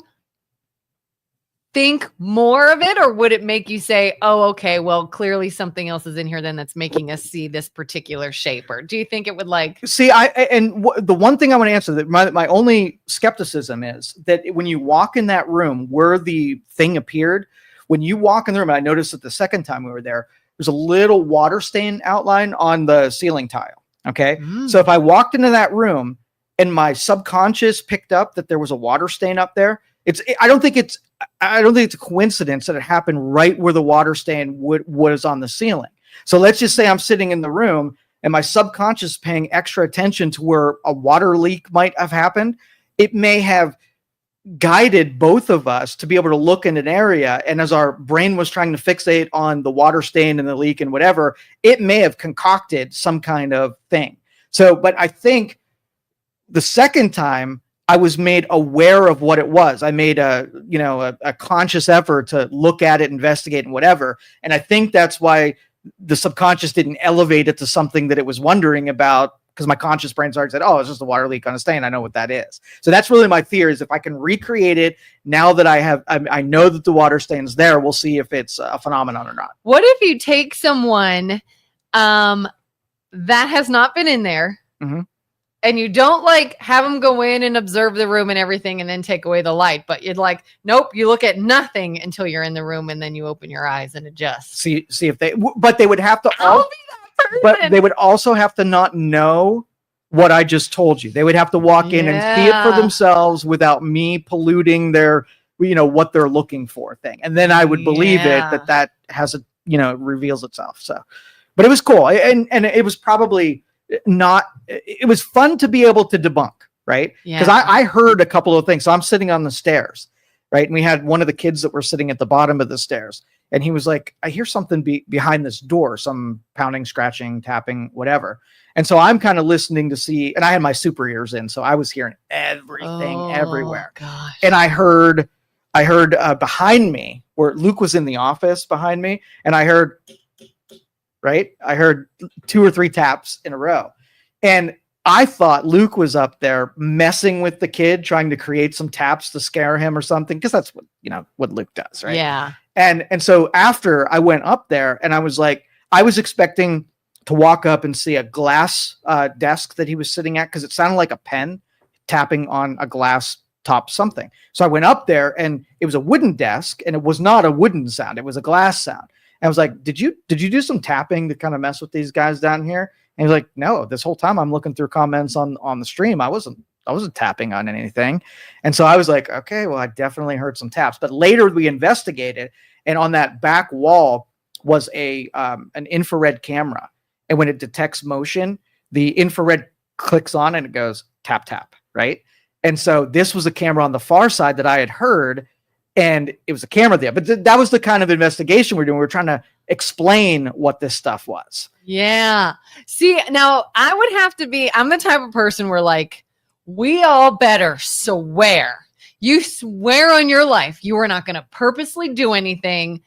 think more of it, or would it make you say, oh, okay, well, clearly something else is in here then that's making us see this particular shape? Or do you think it would see, the one thing I want to answer, that my only skepticism is that when you walk in that room where the thing appeared, when you walk in the room, and I noticed it the second time we were there, there's a little water stain outline on the ceiling tile. Okay. So if I walked into that room and my subconscious picked up that there was a water stain up there, I don't think it's a coincidence that it happened right where the water stain was on the ceiling. So let's just say I'm sitting in the room and my subconscious paying extra attention to where a water leak might have happened. It may have guided both of us to be able to look in an area. And as our brain was trying to fixate on the water stain and the leak and whatever, it may have concocted some kind of thing. So, but I think the second time I was made aware of what it was. I made a conscious effort to look at it, investigate, and whatever. And I think that's why the subconscious didn't elevate it to something that it was wondering about, because my conscious brain started said, "Oh, it's just a water leak on a stain. I know what that is." So that's really my theory, is if I can recreate it now that I know that the water stain's there, we'll see if it's a phenomenon or not. What if you take someone that has not been in there, and you don't like have them go in and observe the room and everything and then take away the light, but you'd like, nope, you look at nothing until you're in the room and then you open your eyes and adjust. See if but they would have to I'll be that person. But they would also have to not know what I just told you. They would have to walk in and see it for themselves without me polluting their, what they're looking for thing. And then I would believe it that has a, it reveals itself. So, but it was cool. And it was probably not, it was fun to be able to debunk, right? Because I heard a couple of things. So I'm sitting on the stairs, right? And we had one of the kids that were sitting at the bottom of the stairs. And he was like, I hear something behind this door, some pounding, scratching, tapping, whatever. And so I'm kind of listening to see, and I had my super ears in, so I was hearing everything everywhere. Gosh. And I heard behind me, where Luke was in the office behind me, and I heard 2 or 3 taps in a row. And I thought Luke was up there messing with the kid, trying to create some taps to scare him or something, because that's what Luke does, right? Yeah. And so after I went up there, and I was expecting to walk up and see a glass desk that he was sitting at, because it sounded like a pen tapping on a glass top something. So I went up there, and it was a wooden desk, and it was not a wooden sound. It was a glass sound. And I was like, did you do some tapping to kind of mess with these guys down here? And he's like, no, this whole time I'm looking through comments on the stream. I wasn't tapping on anything. And so I was like, okay, well, I definitely heard some taps. But later we investigated, and on that back wall was an infrared camera. And when it detects motion, the infrared clicks on and it goes tap, tap, right? And so this was a camera on the far side that I had heard, and it was a camera there. But that was the kind of investigation we're doing. We're trying to explain what this stuff was. Yeah. See, now I would have to be, I'm the type of person where like, we all better swear. You swear on your life you are not going to purposely do anything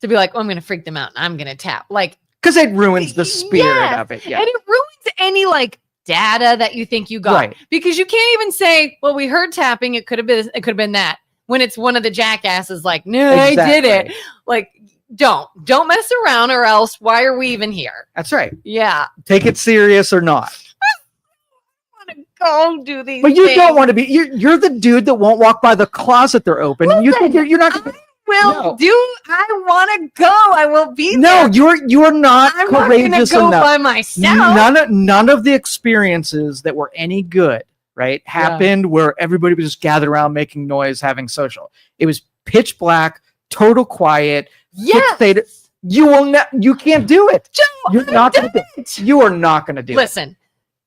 to be like, oh, I'm going to freak them out and I'm going to tap. Like, because it ruins the spirit of it. Yeah. And it ruins any like data that you think you got. Right. Because you can't even say, well, we heard tapping. It could have been that. When it's one of the jackasses like, no, I did it. Like, don't mess around, or else why are we even here? That's right. Yeah. Take it serious or not. I want to go do these But you things. don't want to be, you're the dude that won't walk by the closet they're open. Listen, you think you're not going to. I want to go. I will be No, there. you're not I'm courageous not gonna go enough. by myself. None of the experiences that were any good, right, happened where everybody was just gathered around making noise, having social. It was pitch black, total quiet. Fixated. You can't do it. Joe, You're not going to do it. You are not going to do it. Listen,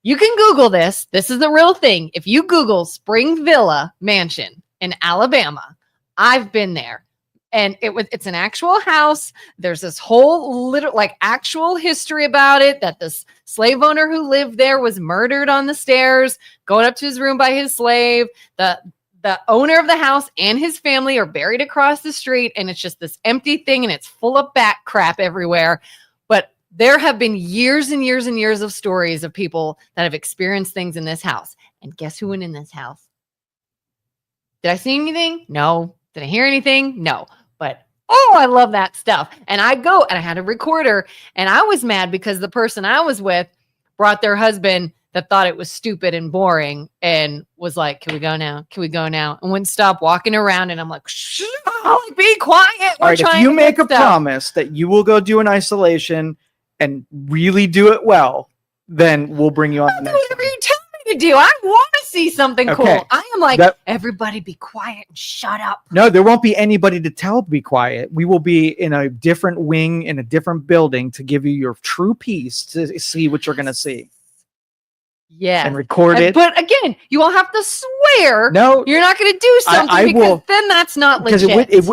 you can Google this. This is the real thing. If you Google Spring Villa Mansion in Alabama, I've been there. And it's an actual house. There's this whole actual history about it, that this slave owner who lived there was murdered on the stairs, going up to his room by his slave. The owner of the house and his family are buried across the street, and it's just this empty thing, and it's full of bat crap everywhere. But there have been years and years and years of stories of people that have experienced things in this house. And guess who went in this house? Did I see anything? No. Did I hear anything? No. But, I love that stuff. And I go, and I had a recorder, and I was mad because the person I was with brought their husband that thought it was stupid and boring and was like, can we go now? Can we go now? And wouldn't stop walking around. And I'm like, shh, be quiet. All right, if you make a promise that you will go do an isolation and really do it well, then we'll bring you on the next whatever you tell me to do. I want to see something cool. I am like, everybody be quiet and shut up. No, there won't be anybody to tell to be quiet. We will be in a different wing in a different building to give you your true peace to see what you're going to see. Yeah. and record it. But again, you all have to swear No, you're not going to do something I because will, then that's not because legit.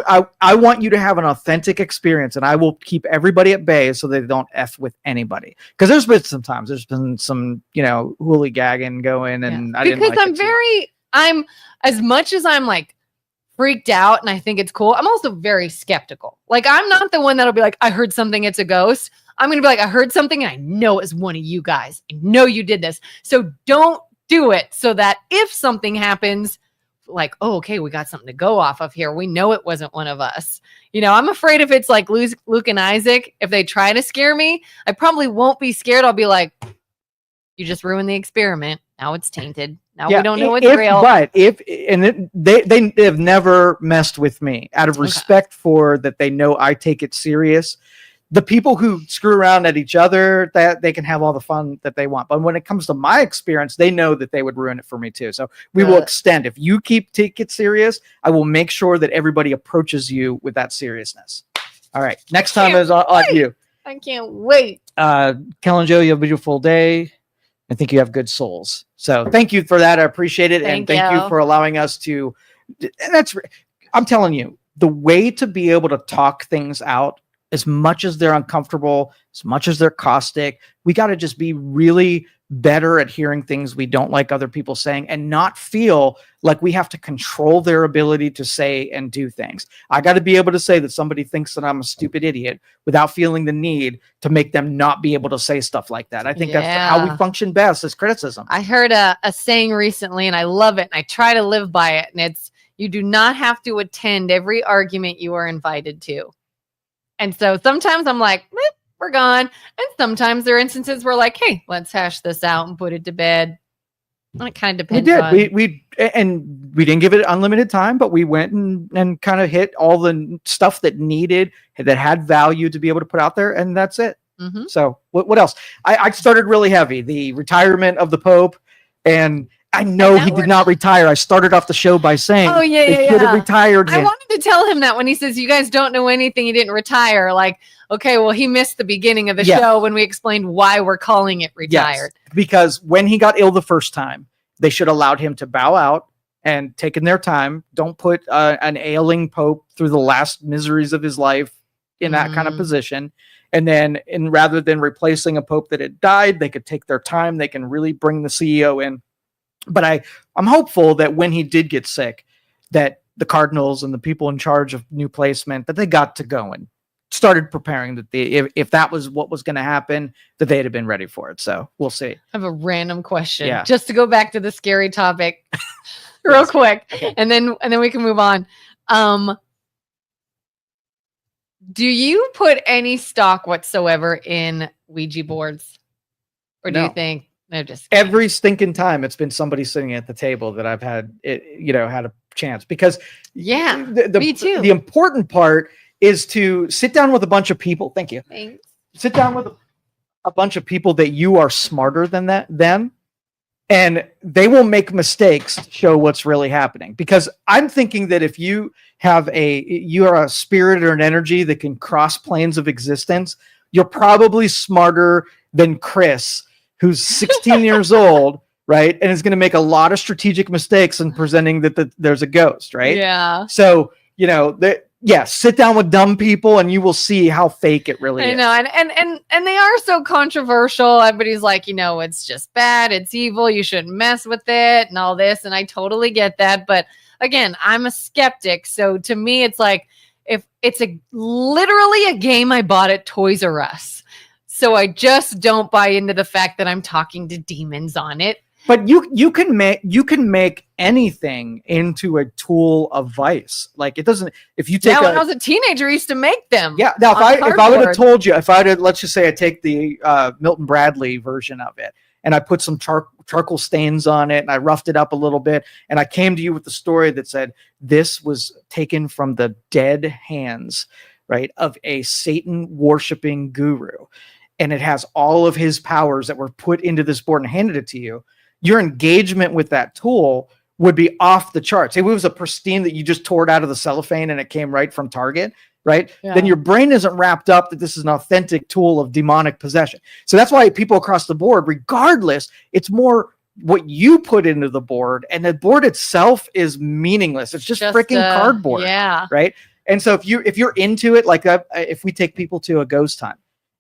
I want you to have an authentic experience, and I will keep everybody at bay so they don't F with anybody. Because there's been some, hooligagging going, and I didn't because like I'm as much as I'm like freaked out and I think it's cool, I'm also very skeptical. Like, I'm not the one that'll be like, I heard something, it's a ghost. I'm going to be like, I heard something and I know it's one of you guys. I know you did this. So don't do it, so that if something happens, like, oh, okay, we got something to go off of here. We know it wasn't one of us. I'm afraid if it's like Luke and Isaac, if they try to scare me, I probably won't be scared. I'll be like, you just ruined the experiment. Now it's tainted. Now we don't know it's real. But they have never messed with me out of respect for that. They know I take it serious. The people who screw around at each other, that they can have all the fun that they want. But when it comes to my experience, they know that they would ruin it for me too. So we will extend. If you take it serious, I will make sure that everybody approaches you with that seriousness. All right. Next time is on you. I can't wait. Kelin, Joe, you have a beautiful day. I think you have good souls. So thank you for that. I appreciate it. Thank you for allowing us to, I'm telling you, the way to be able to talk things out, as much as they're uncomfortable, as much as they're caustic, we got to just be really better at hearing things we don't like other people saying and not feel like we have to control their ability to say and do things. I got to be able to say that somebody thinks that I'm a stupid idiot without feeling the need to make them not be able to say stuff like that. I think that's how we function best, is criticism. I heard a saying recently, and I love it, and I try to live by it, and it's, you do not have to attend every argument you are invited to. And so sometimes I'm like, we're gone. And sometimes there are instances where like, hey, let's hash this out and put it to bed. And it kind of depends. We didn't give it unlimited time, but we went and kind of hit all the stuff that had value to be able to put out there. And that's it. Mm-hmm. So what else? I started really heavy, the retirement of the Pope, and I know he did not retire. I started off the show by saying, they should have retired him. I wanted to tell him that when he says, you guys don't know anything, he didn't retire. Like, okay, well, he missed the beginning of the show when we explained why we're calling it retired. Yes, because when he got ill the first time, they should have allowed him to bow out and taken their time. Don't put an ailing Pope through the last miseries of his life in that kind of position. And then, rather than replacing a Pope that had died, they could take their time. They can really bring the CEO in. But I'm hopeful that when he did get sick, that the Cardinals and the people in charge of new placement, that they got to go and started preparing, that if that was what was going to happen, that they'd have been ready for it. So we'll see. I have a random question, just to go back to the scary topic real quick, okay. and then we can move on. Do you put any stock whatsoever in Ouija boards, or do you think? No, just every stinking time it's been somebody sitting at the table that I've had had a chance, because me too. The important part is to sit down with a bunch of people. Thank you. Thanks. Sit down with a bunch of people that you are smarter than them, and they will make mistakes to show what's really happening. Because I'm thinking that if you are a spirit or an energy that can cross planes of existence, you're probably smarter than Chris, who's 16 years old, right? And is going to make a lot of strategic mistakes in presenting that there's a ghost, right? Yeah. So, sit down with dumb people and you will see how fake it really is. I know. And they are so controversial. Everybody's like, it's just bad. It's evil. You shouldn't mess with it and all this. And I totally get that. But again, I'm a skeptic. So to me, it's like, if it's literally a game I bought at Toys R Us. So I just don't buy into the fact that I'm talking to demons on it. But you can make anything into a tool of vice. Like, it doesn't. If you take, when I was a teenager, I used to make them. Yeah. Now, if I would have told you, let's just say I take the Milton Bradley version of it, and I put some charcoal stains on it, and I roughed it up a little bit, and I came to you with the story that said this was taken from the dead hands, right, of a Satan worshiping guru, and it has all of his powers that were put into this board and handed it to you, your engagement with that tool would be off the charts. If it was a pristine that you just tore it out of the cellophane and it came right from Target, right? Yeah. Then your brain isn't wrapped up that this is an authentic tool of demonic possession. So that's why people across the board, regardless, it's more what you put into the board, and the board itself is meaningless. It's just freaking cardboard. Yeah. Right. And so if you're into it, like if we take people to a ghost hunt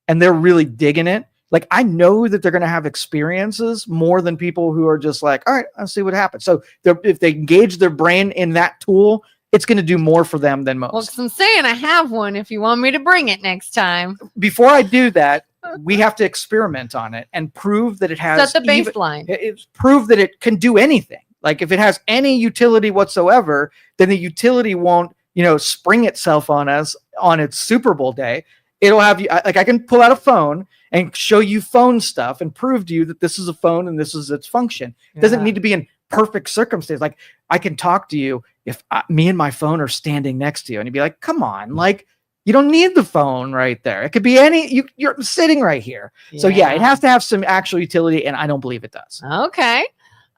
and they're really digging it, like I know that they're going to have experiences more than people who are just like, all right, I'll see what happens. So if they engage their brain in that tool, it's going to do more for them than most. Well, 'cause I'm saying I have one if you want me to bring it next time. Before I do that, we have to experiment on it and prove that it has Set the baseline. It's prove that it can do anything. Like if it has any utility whatsoever, then the utility won't, spring itself on us on its Super Bowl day. It'll have you, like I can pull out a phone and show you phone stuff and prove to you that this is a phone and this is its function. It doesn't need to be in perfect circumstance. Like I can talk to you if me and my phone are standing next to you, and you'd be like, come on, like you don't need the phone right there. It could be you're sitting right here. Yeah. So yeah, it has to have some actual utility, and I don't believe it does. Okay.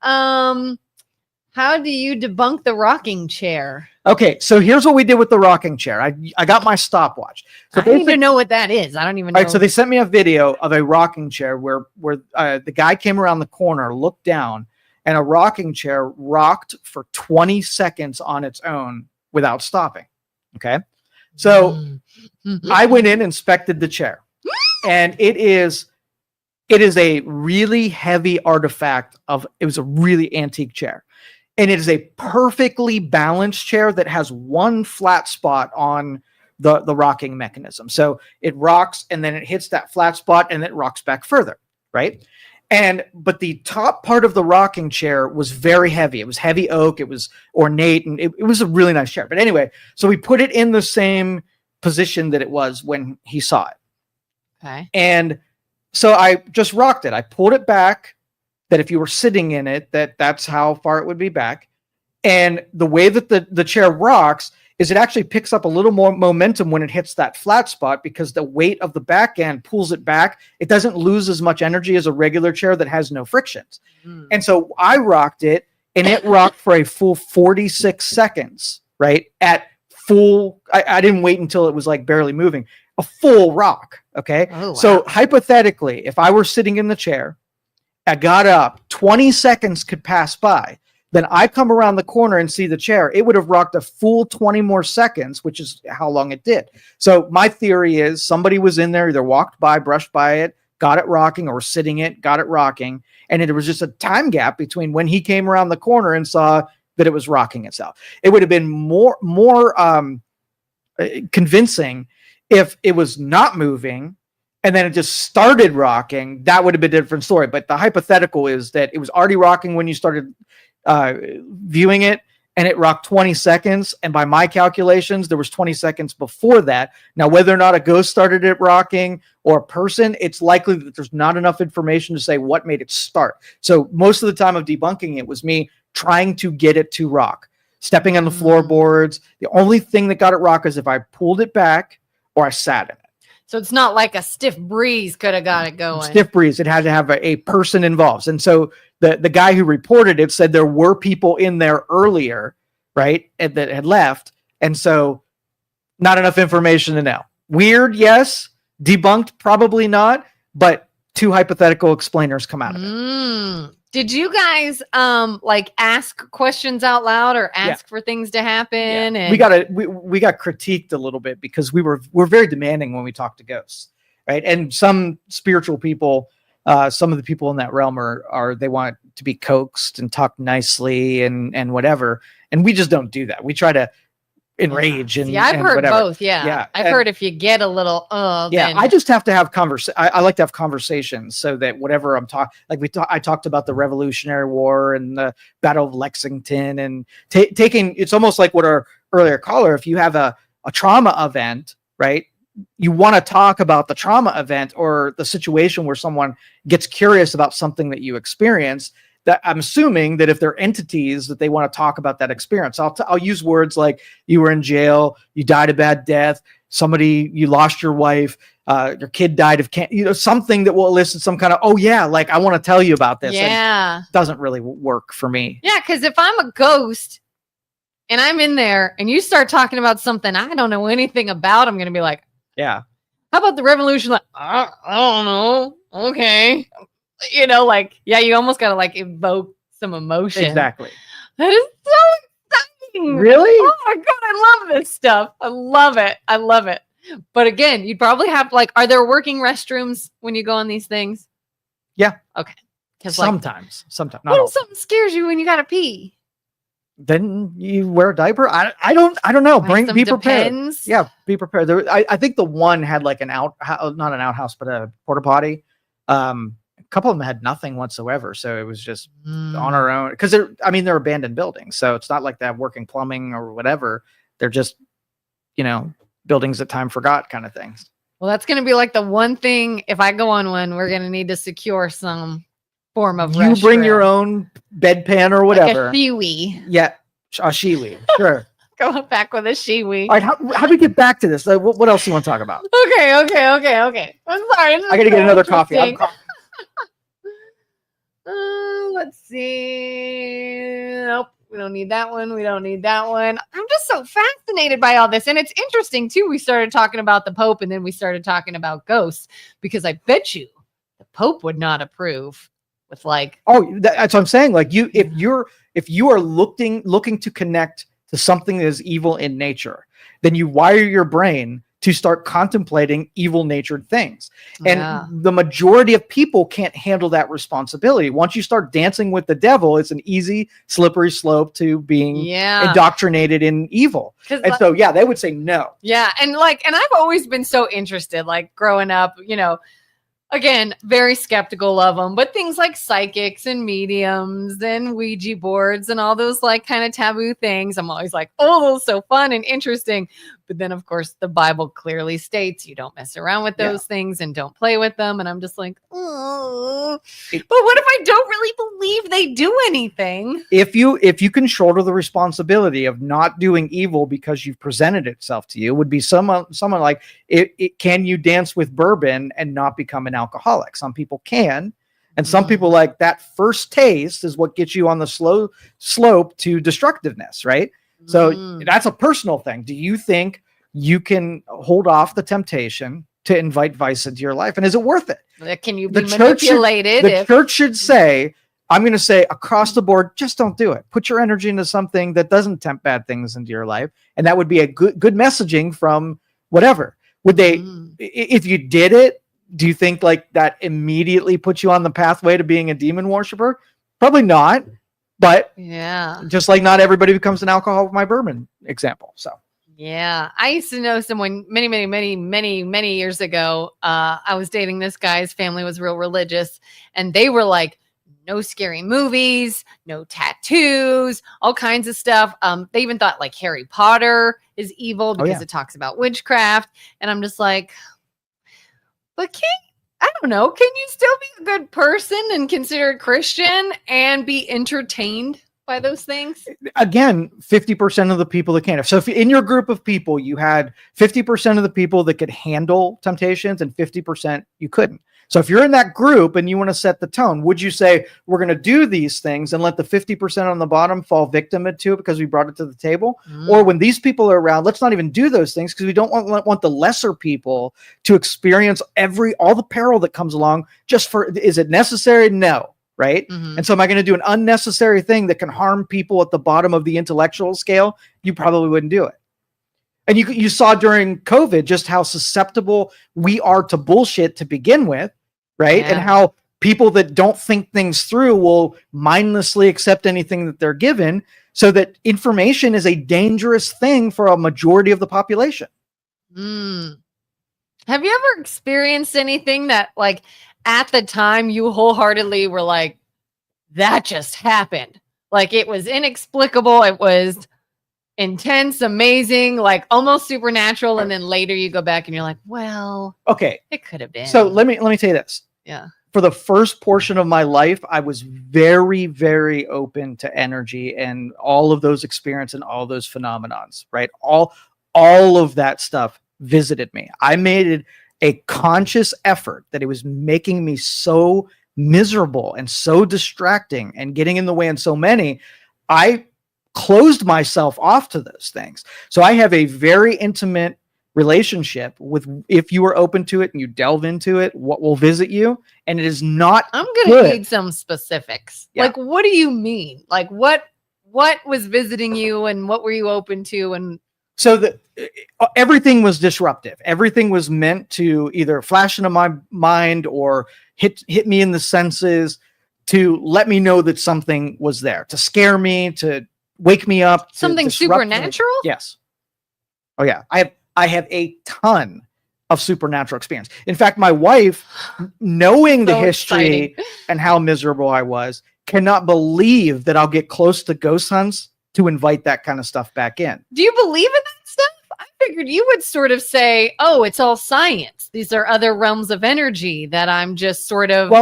How do you debunk the rocking chair? Okay, so here's what we did with the rocking chair. I got my stopwatch. So I need to know what that is. I don't even know. All right, so they sent me a video of a rocking chair where the guy came around the corner, looked down, and a rocking chair rocked for 20 seconds on its own without stopping. Okay, so I went in, inspected the chair, and it is a really heavy artifact it was a really antique chair. And it is a perfectly balanced chair that has one flat spot on the rocking mechanism. So it rocks and then it hits that flat spot and it rocks back further, right? But the top part of the rocking chair was very heavy. It was heavy oak. It was ornate, and it was a really nice chair. But anyway, so we put it in the same position that it was when he saw it. Okay. And so I just rocked it. I pulled it back, that if you were sitting in it, that's how far it would be back. And the way that the chair rocks is it actually picks up a little more momentum when it hits that flat spot, because the weight of the back end pulls it back. It doesn't lose as much energy as a regular chair that has no frictions. And so I rocked it, and it rocked for a full 46 seconds, right? At full, I didn't wait until it was like barely moving, a full rock. Okay. Oh, wow. So hypothetically, if I were sitting in the chair, I got up, 20 seconds could pass by. Then I come around the corner and see the chair. It would have rocked a full 20 more seconds, which is how long it did. So my theory is somebody was in there, either walked by, brushed by it, got it rocking, or sitting it, got it rocking. And it was just a time gap between when he came around the corner and saw that it was rocking itself. It would have been more convincing if it was not moving and then it just started rocking. That would have been a different story. But the hypothetical is that it was already rocking when you started viewing it, and it rocked 20 seconds. And by my calculations, there was 20 seconds before that. Now, whether or not a ghost started it rocking or a person, it's likely that there's not enough information to say what made it start. So most of the time of debunking it was me trying to get it to rock, stepping on the floorboards. The only thing that got it rock is if I pulled it back or I sat in it. So it's not like a stiff breeze could have got it going. Stiff breeze. It had to have a person involved. And so the guy who reported it said there were people in there earlier, right, that had left. And so not enough information to know. Weird, yes. Debunked, probably not. But two hypothetical explainers come out of it. Did you guys like ask questions out loud or ask for things to happen? Yeah. And we got critiqued a little bit because we're very demanding when we talk to ghosts, right? And some spiritual people, some of the people in that realm are they want to be coaxed and talk nicely and whatever, and we just don't do that. We try to enrage and I've heard whatever. both. Yeah. I've heard if you get a little then... I just have to have I like to have conversations so that whatever I'm talking, like I talked about the Revolutionary War and the Battle of Lexington and taking, it's almost like what our earlier caller, if you have a trauma event, right, you want to talk about the trauma event or the situation where someone gets curious about something that you experienced. That I'm assuming that if they're entities that they want to talk about that experience, I'll use words like you were in jail, you died a bad death, you lost your wife, your kid died of cancer, something that will elicit some kind of, like I want to tell you about this. Yeah. And it doesn't really work for me. Yeah. Cause if I'm a ghost and I'm in there and you start talking about something I don't know anything about, I'm going to be like, Yeah. how about the revolution? Like, I don't know. Okay. You know, like, yeah, you almost got to like evoke some emotion. Exactly. That is so exciting. Really? Oh my God. I love this stuff. I love it. I love it. But again, you'd probably have like, are there working restrooms when you go on these things? Yeah. Okay. Because Sometimes. what Not all. if something scares you when you got to pee? Then you wear a diaper. I don't know. Be prepared. Depends. Yeah, be prepared. I think the one had like not an outhouse, but a porta potty. A couple of them had nothing whatsoever, so it was just on our own. Because they're abandoned buildings, so it's not like they have working plumbing or whatever. They're just, buildings that time forgot kind of things. Well, that's going to be like the one thing. If I go on one, we're going to need to secure some form of You bring your own bedpan or whatever. Like a shiwi. Yeah, a shiwi. Sure. Go back with a shiwi. All right, how do we get back to this? What else do you want to talk about? Okay. I'm sorry. I got to get another coffee. Let's see. Nope, we don't need that one. I'm just so fascinated by all this. And it's interesting, too. We started talking about the Pope and then we started talking about ghosts because I bet you the Pope would not approve. With like, that's what I'm saying. Like if you are looking to connect to something that is evil in nature, then you wire your brain to start contemplating evil natured things. And the majority of people can't handle that responsibility. Once you start dancing with the devil, it's an easy, slippery slope to being indoctrinated in evil. And so, they would say no. Yeah. And I've always been so interested, like growing up, again, very skeptical of them, but things like psychics and mediums and Ouija boards and all those like kind of taboo things, I'm always like, oh, those so fun and interesting. But then, of course, the Bible clearly states you don't mess around with those things and don't play with them. And I'm just like, oh. But what if I don't really believe they do anything? If you can shoulder the responsibility of not doing evil because you've presented itself to you, would be someone like, can you dance with bourbon and not become an alcoholic? Some people can. And some people like that first taste is what gets you on the slow slope to destructiveness, right? So that's a personal thing. Do you think you can hold off the temptation to invite vice into your life? And is it worth it? Can you be manipulated? The church should say, I'm going to say across the board, just don't do it. Put your energy into something that doesn't tempt bad things into your life. And that would be a good messaging from whatever. Would they, if you did it, do you think like that immediately puts you on the pathway to being a demon worshiper? Probably not. But just like not everybody becomes an alcohol with my bourbon example. So I used to know someone many years ago. I was dating this guy. His family was real religious, and they were like, no scary movies, no tattoos, all kinds of stuff. They even thought like Harry Potter is evil because it talks about witchcraft. And I'm just like, but I don't know. Can you still be a good person and considered Christian and be entertained by those things? Again, 50% of the people that can't. So if in your group of people, you had 50% of the people that could handle temptations and 50% you couldn't. So if you're in that group and you want to set the tone, would you say we're going to do these things and let the 50% on the bottom fall victim to it because we brought it to the table? Or when these people are around, let's not even do those things because we don't want the lesser people to experience all the peril that comes along is it necessary? No. Right. And so am I going to do an unnecessary thing that can harm people at the bottom of the intellectual scale? You probably wouldn't do it. And you saw during COVID just how susceptible we are to bullshit to begin with, right? And how people that don't think things through will mindlessly accept anything that they're given, so that information is a dangerous thing for a majority of the population. Have you ever experienced anything that, like, at the time you wholeheartedly were like, that just happened? Like, it was inexplicable. It was intense, amazing, like almost supernatural, and then later you go back and you're like, well, okay, it could have been. So let me tell you this. For the first portion of my life, I was very, very open to energy and all of those experiences and all those phenomenons, right? All of that stuff visited me. I made it a conscious effort that it was making me so miserable and so distracting and getting in the way in so many. I closed myself off to those things. So I have a very intimate relationship with, if you are open to it and you delve into it, what will visit you. And it is not I'm going to need some specifics. Yeah. Like, what do you mean? Like, what was visiting you and what were you open to? And so everything was disruptive. Everything was meant to either flash into my mind or hit me in the senses to let me know that something was there, to scare me, to wake me up. Something supernatural? Yes. Oh yeah. I have a ton of supernatural experience. In fact, my wife, knowing the history and how miserable I was, cannot believe that I'll get close to ghost hunts to invite that kind of stuff back in. Do you believe in that stuff? I figured you would sort of say, oh, it's all science. These are other realms of energy that I'm just sort of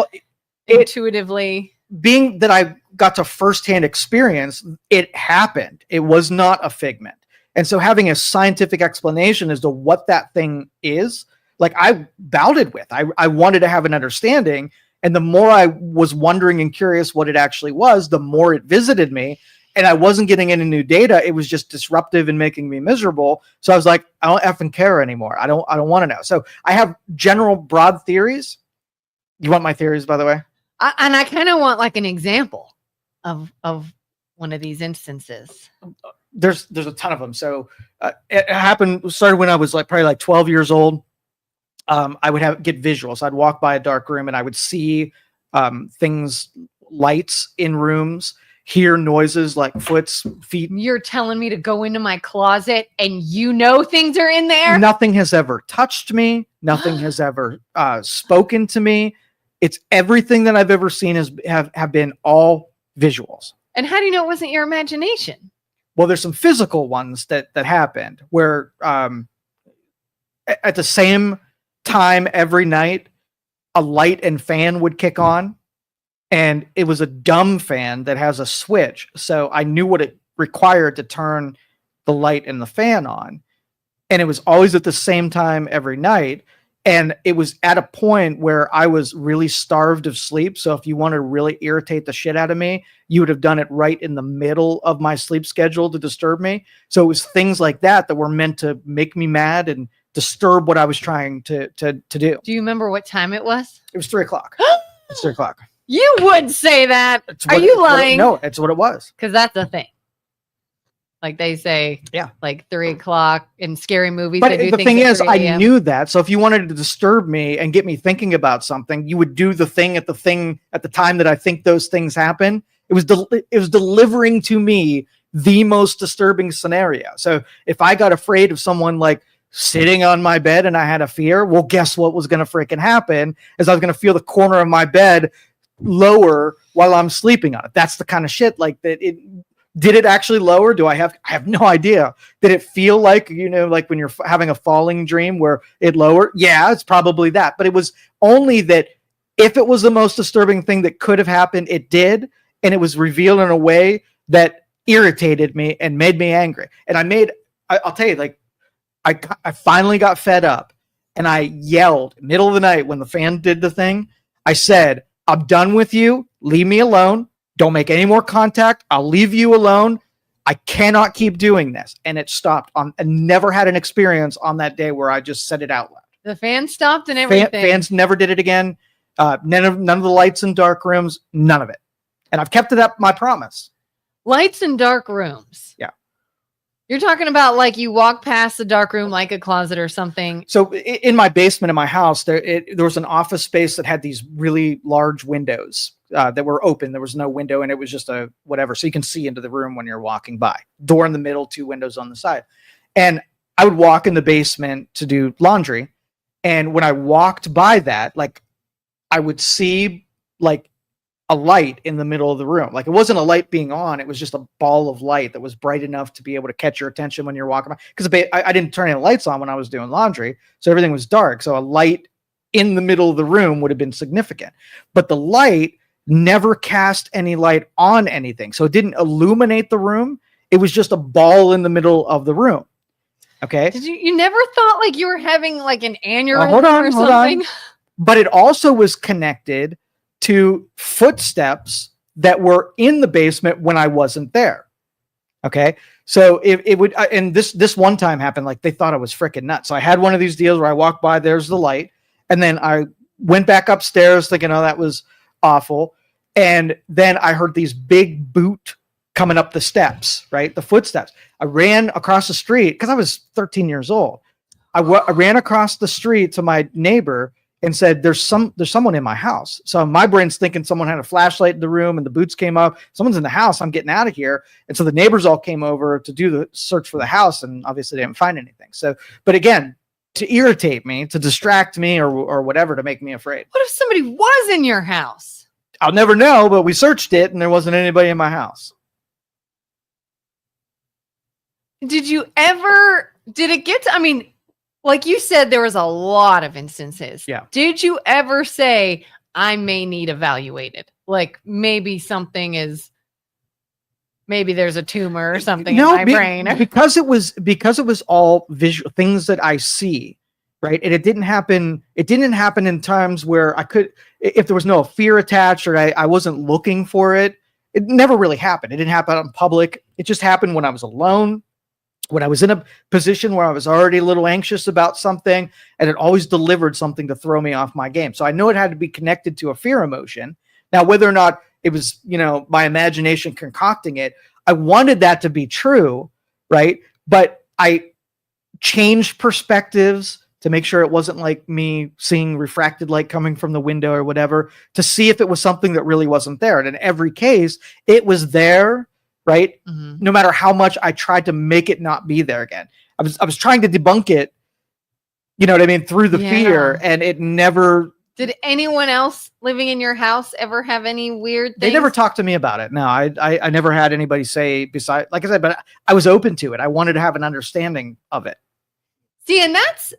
intuitively. Being that I got to firsthand experience, it happened. It was not a figment. And so having a scientific explanation as to what that thing is, like I doubted with. I wanted to have an understanding. And the more I was wondering and curious what it actually was, the more it visited me. And I wasn't getting any new data. It was just disruptive and making me miserable. So I was like, I don't effing care anymore. I don't want to know. So I have general broad theories. You want my theories, by the way? And I kind of want like an example of one of these instances. There's a ton of them. So it started when I was probably 12 years old. I would get visuals. I'd walk by a dark room and I would see things, lights in rooms, hear noises like feet. You're telling me to go into my closet and things are in there? Nothing has ever touched me. Nothing has ever spoken to me. It's everything that I've ever seen have been all visuals. And how do you know it wasn't your imagination? Well, there's some physical ones that happened where at the same time every night, a light and fan would kick on, and it was a dumb fan that has a switch. So I knew what it required to turn the light and the fan on. And it was always at the same time every night. And it was at a point where I was really starved of sleep. So if you want to really irritate the shit out of me, you would have done it right in the middle of my sleep schedule to disturb me. So it was things like that were meant to make me mad and disturb what I was trying to do. Do you remember what time it was? It was 3:00. It's 3:00. You would say that. Are you lying? No, it's what it was. Because that's the thing. Like they say, like 3:00 in scary movies. But the thing is, I knew that. So if you wanted to disturb me and get me thinking about something, you would do the thing at the time that I think those things happen. It was delivering to me the most disturbing scenario. So if I got afraid of someone like sitting on my bed and I had a fear, well, guess what was going to freaking happen is I was going to feel the corner of my bed lower while I'm sleeping on it. That's the kind of shit like that. Did it actually lower? I have no idea. Did it feel like, like when you're having a falling dream where it lowered? Yeah, it's probably that. But it was only that if it was the most disturbing thing that could have happened, it did. And it was revealed in a way that irritated me and made me angry. And I'll tell you, I finally got fed up and I yelled middle of the night when the fan did the thing. I said, I'm done with you. Leave me alone. Don't make any more contact. I'll leave you alone. I cannot keep doing this. And it stopped. I never had an experience on that day where I just said it out loud. The fan stopped and everything. Fans never did it again. None of the lights in dark rooms. None of it. And I've kept it up my promise. Lights in dark rooms. Yeah. You're talking about like you walk past the dark room like a closet or something. So in my basement in my house, there was an office space that had these really large windows that were open. There was no window and it was just a whatever. So you can see into the room when you're walking by. Door in the middle, 2 windows on the side. And I would walk in the basement to do laundry. And when I walked by that, I would see a light in the middle of the room. It wasn't a light being on. It was just a ball of light that was bright enough to be able to catch your attention when you're walking by. Because I didn't turn any lights on when I was doing laundry. So everything was dark. So a light in the middle of the room would have been significant. But the light never cast any light on anything. So it didn't illuminate the room. It was just a ball in the middle of the room. Okay. Did you never thought you were having an aneurysm or something? But it also was connected to footsteps that were in the basement when I wasn't there. Okay. So it would, and this one time happened, like they thought I was freaking nuts. So I had one of these deals where I walked by, there's the light. And then I went back upstairs thinking, oh, that was awful. And then I heard these big boot coming up the steps, right? The footsteps. I ran across the street because I was 13 years old. I ran across the street to my neighbor and said, there's someone in my house. So my brain's thinking someone had a flashlight in the room and the boots came up. Someone's in the house. I'm getting out of here. And so the neighbors all came over to do the search for the house, and obviously they didn't find anything. So, but again, to irritate me, to distract me or whatever, to make me afraid. What if somebody was in your house? I'll never know, but we searched it and there wasn't anybody in my house. Did it get to, I mean, like you said, there was a lot of instances. Yeah. Did you ever say, I may need evaluated? Like maybe maybe there's a tumor or something in my brain. because it was all visual things that I see, right? And it didn't happen in times where if there was no fear attached or I wasn't looking for it. It never really happened. It didn't happen in public. It just happened when I was alone, when I was in a position where I was already a little anxious about something, and it always delivered something to throw me off my game. So I know it had to be connected to a fear emotion. Now, whether or not it was, my imagination concocting it, I wanted that to be true, right? But I changed perspectives to make sure it wasn't like me seeing refracted light coming from the window or whatever, to see if it was something that really wasn't there. And in every case, it was there, right? Mm-hmm. No matter how much I tried to make it not be there again. I was trying to debunk it, you know what I mean, through the fear, and it never. Did anyone else living in your house ever have any weird things? They never talked to me about it. No, I never had anybody say besides, like I said, but I was open to it. I wanted to have an understanding of it. See, and that's,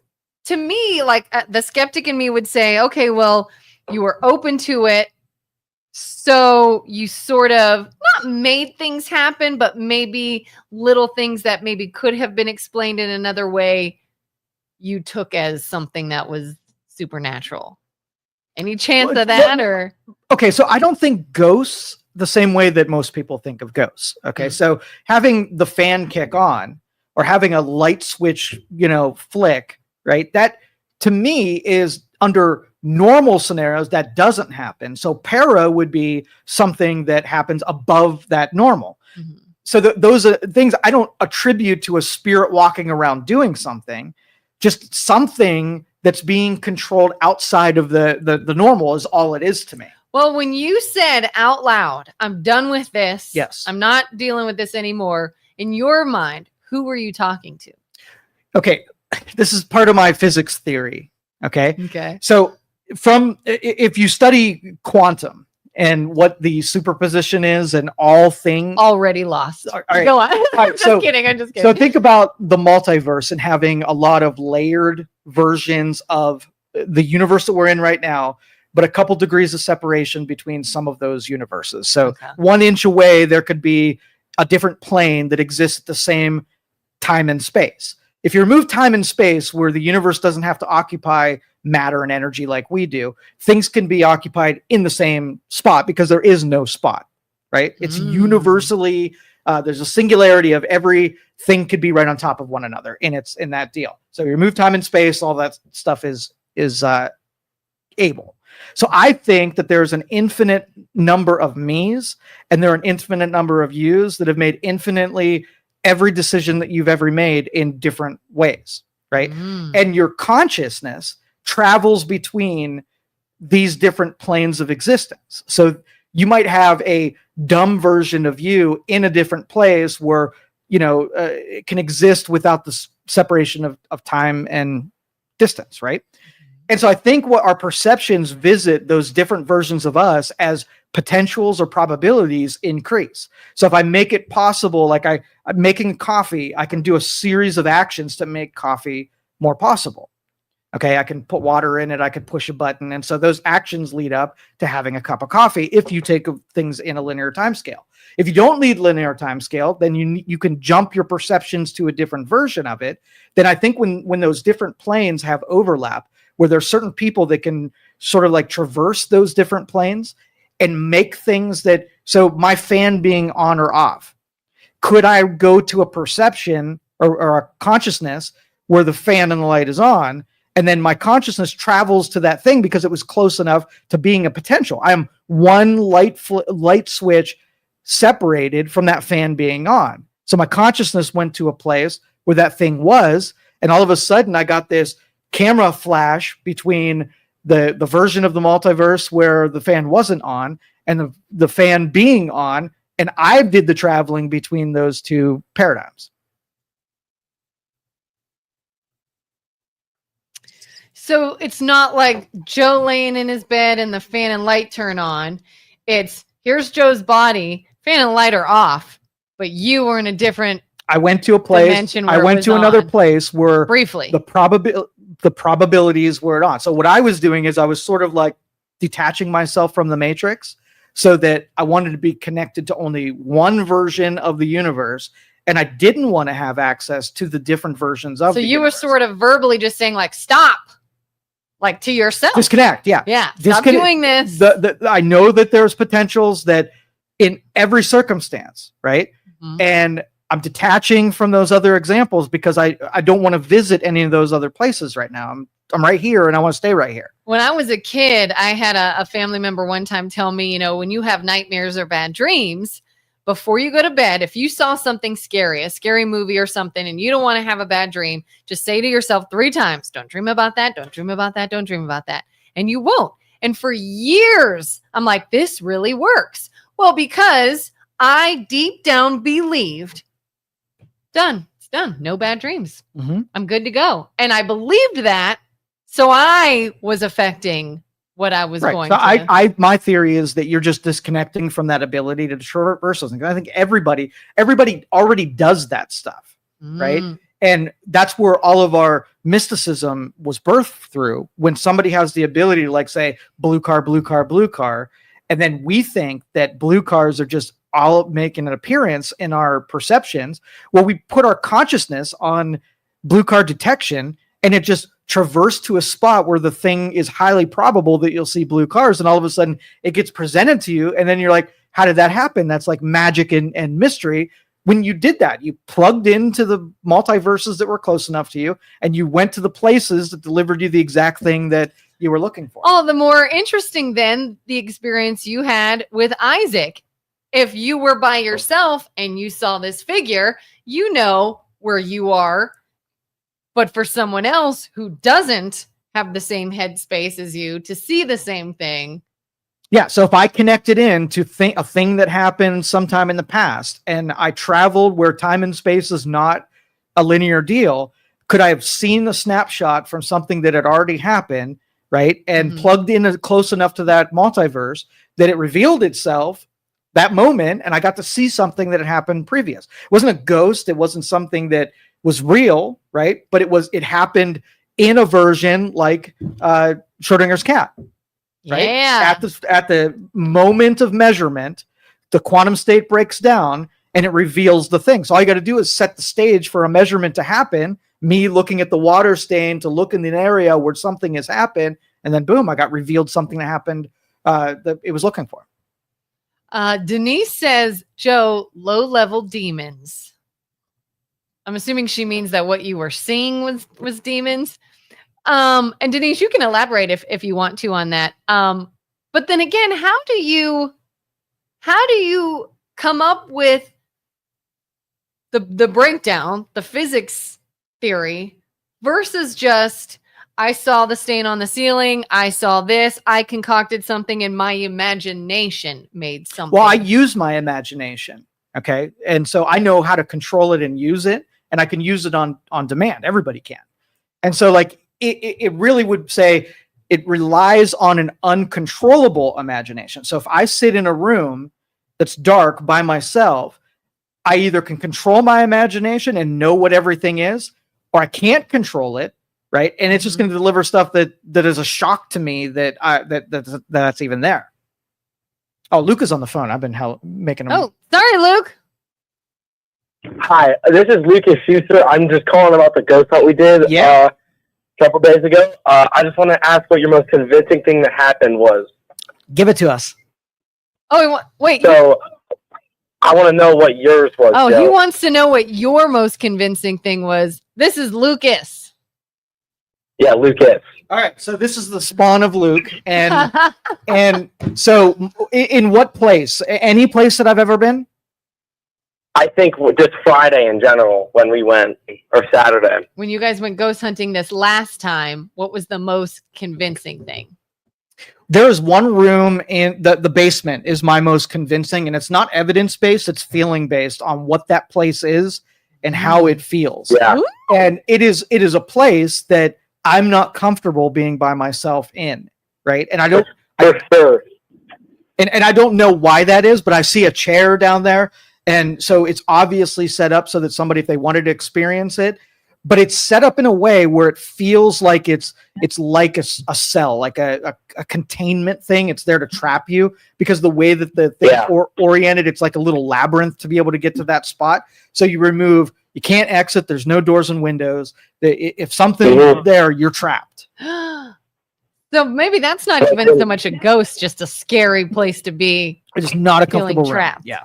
to me, like the skeptic in me would say, okay, well, you were open to it. So you sort of not made things happen, but maybe little things that maybe could have been explained in another way, you took as something that was supernatural. Any chance of that? Or okay, so I don't think ghosts the same way that most people think of ghosts. Okay, so having the fan kick on or having a light switch, flick, right? That to me is under normal scenarios that doesn't happen. So para would be something that happens above that normal. Mm-hmm. So those are things I don't attribute to a spirit walking around doing something, just something that's being controlled outside of the normal is all it is to me. Well, when you said out loud, I'm done with this. Yes. I'm not dealing with this anymore. In your mind, who were you talking to? Okay. This is part of my physics theory. Okay. Okay. So if you study quantum and what the superposition is and all things already lost. All right. Go on. All right, I'm just kidding. So think about the multiverse and having a lot of layered versions of the universe that we're in right now, but a couple degrees of separation between some of those universes. So 1 inch away, there could be a different plane that exists at the same time and space. If you remove time and space where the universe doesn't have to occupy matter and energy like we do, things can be occupied in the same spot because there is no spot, right? It's universally, there's a singularity of everything could be right on top of one another in that deal. So you remove time and space, all that stuff is able. So I think that there's an infinite number of me's and there are an infinite number of you's that have made infinitely every decision that you've ever made in different ways, right? And your consciousness travels between these different planes of existence. So you might have a dumb version of you in a different place where, it can exist without the separation of time and distance, right? And so I think what our perceptions visit those different versions of us as potentials or probabilities increase. So if I make it possible, like I'm making coffee, I can do a series of actions to make coffee more possible. Okay, I can put water in it, I could push a button. And so those actions lead up to having a cup of coffee if you take things in a linear time scale. If you don't need linear time scale, then you can jump your perceptions to a different version of it. Then I think when those different planes have overlap, where there's certain people that can sort of like traverse those different planes and make things that, so my fan being on or off could I go to a perception or a consciousness where the fan and the light is on, and then my consciousness travels to that thing because it was close enough to being a potential. I am one light switch separated from that fan being on. So my consciousness went to a place where that thing was, and all of a sudden I got this camera flash between the version of the multiverse where the fan wasn't on and the fan being on, and I did the traveling between those two paradigms. So it's not like Joe laying in his bed and the fan and light turn on. It's here's Joe's body, fan and light are off, but you were in a different. I went to a place. I went to another place where briefly the probabilities were on. So what I was doing is I was sort of like detaching myself from the matrix so that I wanted to be connected to only one version of the universe. And I didn't want to have access to the different versions of the universe. So you were sort of verbally just saying like, stop. Like to yourself. Disconnect, yeah. Yeah, stop doing this. I know that there's potentials that in every circumstance, right? Mm-hmm. And I'm detaching from those other examples because I don't want to visit any of those other places right now. I'm right here and I want to stay right here. When I was a kid, I had a family member one time tell me, when you have nightmares or bad dreams, before you go to bed, if you saw something scary, a scary movie or something, and you don't want to have a bad dream, just say to yourself 3 times, don't dream about that, don't dream about that, don't dream about that. And you won't. And for years, I'm like, this really works. Well, because I deep down believed, done, it's done, no bad dreams. Mm-hmm. I'm good to go. And I believed that, so I was affecting what I was going to. My theory is that you're just disconnecting from that ability to traverse those things. I think everybody already does that stuff, right? And that's where all of our mysticism was birthed through. When somebody has the ability to like say blue car, blue car, blue car, and then we think that blue cars are just all making an appearance in our perceptions. Well, we put our consciousness on blue car detection, and it just traversed to a spot where the thing is highly probable that you'll see blue cars, and all of a sudden it gets presented to you, and then you're like, how did that happen? That's like magic and mystery. When you did that, you plugged into the multiverses that were close enough to you, and you went to the places that delivered you the exact thing that you were looking for. All the more interesting than the experience you had with Isaac. If you were by yourself and you saw this figure, you know where you are. But for someone else who doesn't have the same headspace as you to see the same thing. Yeah. So if I connected in to a thing that happened sometime in the past and I traveled where time and space is not a linear deal, could I have seen the snapshot from something that had already happened, right? And plugged in close enough to that multiverse that it revealed itself that moment, and I got to see something that had happened previous. It wasn't a ghost. It wasn't something that was real, right? But it happened in a version like Schrodinger's cat, right? Yeah. At the moment of measurement, the quantum state breaks down and it reveals the thing. So all you got to do is set the stage for a measurement to happen. Me looking at the water stain to look in an area where something has happened, and then boom, I got revealed something that happened that it was looking for. Denise says, Joe, low-level demons. I'm assuming she means that what you were seeing was demons. And Denise, you can elaborate if you want to on that. But then again, how do you come up with the breakdown, the physics theory versus just, I saw the stain on the ceiling, I saw this, I concocted something, and my imagination made something. Well, I use my imagination. Okay. And so I know how to control it and use it. And I can use it on demand. Everybody can. And so like it really would say it relies on an uncontrollable imagination. So if I sit in a room that's dark by myself, I either can control my imagination and know what everything is, or I can't control it, right? And it's just going to deliver stuff that is a shock to me that's even there. Oh, Luke is on the phone. I've been making him. Oh, sorry, Luke. Hi, this is Lucas Schuster. I'm just calling about the ghost hunt we did a couple days ago. I just want to ask what your most convincing thing that happened was. Give it to us. Oh, wait. So I want to know what yours was. Oh, Joe. he wants to know what your most convincing thing was. This is Lucas. Yeah, Lucas. All right, so this is the spawn of Luke, and so in what place? Any place that I've ever been? I think just Friday in general when we went, or Saturday. When you guys went ghost hunting this last time, what was the most convincing thing? There is one room in the basement is my most convincing, and it's not evidence based; it's feeling based on what that place is and how it feels. Yeah, And it is a place that I'm not comfortable being by myself in, right? And I don't, for sure. and I don't know why that is, but I see a chair down there, and so it's obviously set up so that somebody, if they wanted to experience it, but it's set up in a way where it feels like it's like a cell, like a containment thing. It's there to trap you because the way that the thing oriented, it's like a little labyrinth to be able to get to that spot. So you can't exit. There's no doors and windows. If something's there, you're trapped. So maybe that's not even so much a ghost, just a scary place to be. It's not a feeling comfortable room. trapped. Yeah.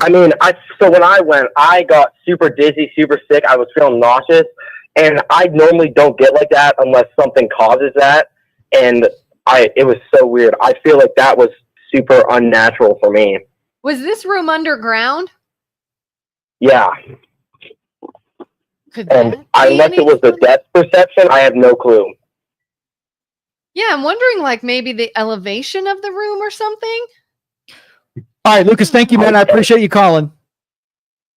I mean, so when I went, I got super dizzy, super sick. I was feeling nauseous, and I normally don't get like that unless something causes that. And it was so weird. I feel like that was super unnatural for me. Was this room underground? Yeah. And unless it was the depth perception, I have no clue. Yeah, I'm wondering, like, maybe the elevation of the room or something. All right, Lucas, thank you, man. I appreciate you calling.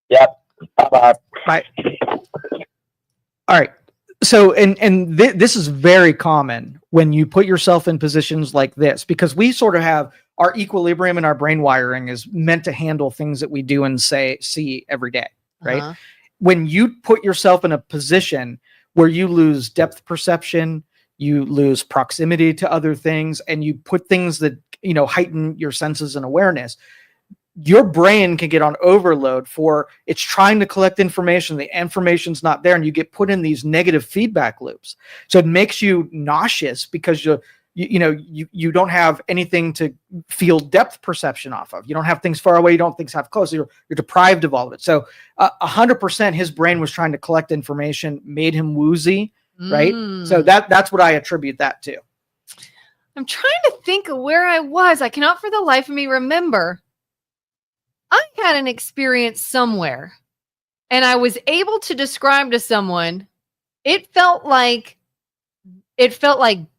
Yep. Bye-bye. Bye. All right. So, and this is very common when you put yourself in positions like this, because we sort of have our equilibrium and our brain wiring is meant to handle things that we do and see every day, right? Uh-huh. When you put yourself in a position where you lose depth perception, you lose proximity to other things, and you put things that, heighten your senses and awareness, your brain can get on overload for it's trying to collect information. The information's not there, and you get put in these negative feedback loops. So it makes you nauseous because you don't have anything to feel depth perception off of. You don't have things far away. You don't have things have close. You're deprived of all of it. So 100% his brain was trying to collect information, made him woozy, right? So that's what I attribute that to. I'm trying to think of where I was. I cannot for the life of me remember. I had an experience somewhere, and I was able to describe to someone, it felt like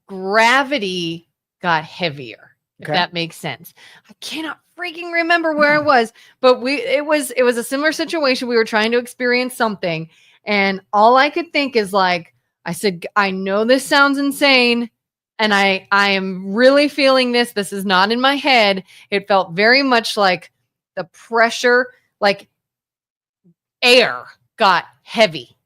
gravity got heavier, if that makes sense. I cannot freaking remember where I was, but it was a similar situation. We were trying to experience something, and all I could think is like, I said, I know this sounds insane, and I am really feeling this. This is not in my head. It felt very much like the pressure, like air got heavy.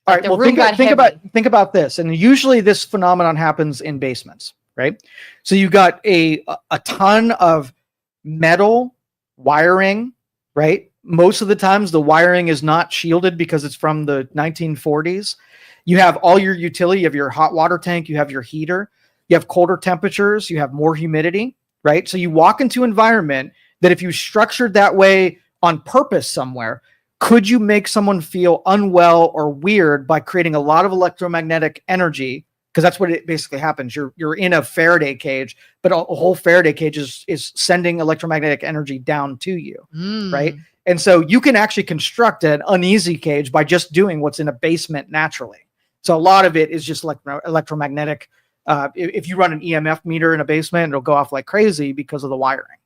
All right. Well, think about this. And usually this phenomenon happens in basements, right? So you got a ton of metal wiring, right? Most of the times the wiring is not shielded because it's from the 1940s. You have all your utility, you have your hot water tank, you have your heater, you have colder temperatures, you have more humidity, right? So you walk into an environment that if you structured that way on purpose somewhere, could you make someone feel unwell or weird by creating a lot of electromagnetic energy? Because that's what it basically happens. You're in a Faraday cage, but a whole Faraday cage is sending electromagnetic energy down to you, right? And so you can actually construct an uneasy cage by just doing what's in a basement naturally. So a lot of it is just like electromagnetic. If you run an EMF meter in a basement, it'll go off like crazy because of the wiring.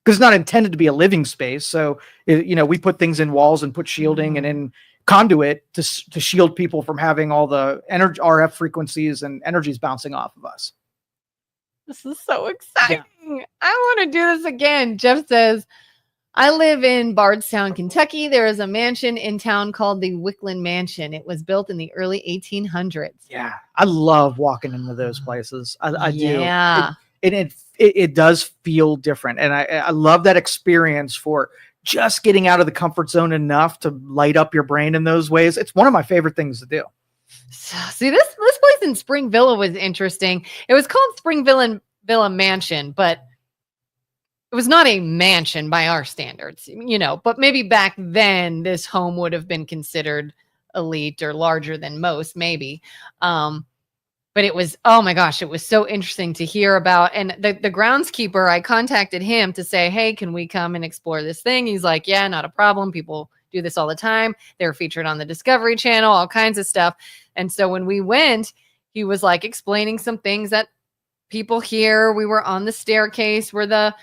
Because it's not intended to be a living space. So, we put things in walls and put shielding and in conduit to shield people from having all the energy, RF frequencies and energies bouncing off of us. This is so exciting. Yeah. I want to do this again. Jeff says, I live in Bardstown, Kentucky. There is a mansion in town called the Wickland Mansion. It was built in the early 1800s. Yeah. I love walking into those places. I do. Yeah. It does feel different. And I love that experience for just getting out of the comfort zone enough to light up your brain in those ways. It's one of my favorite things to do. See, this place in Spring Villa was interesting. It was called Spring Villa Mansion, but it was not a mansion by our standards, you know, but maybe back then this home would have been considered elite or larger than most, maybe. But it was, oh my gosh, it was so interesting to hear about. And the groundskeeper, I contacted him to say, hey, can we come and explore this thing? He's like, yeah, not a problem. People do this all the time. They're featured on the Discovery Channel, all kinds of stuff. And so when we went, he was like explaining some things that people hear. We were on the staircase where the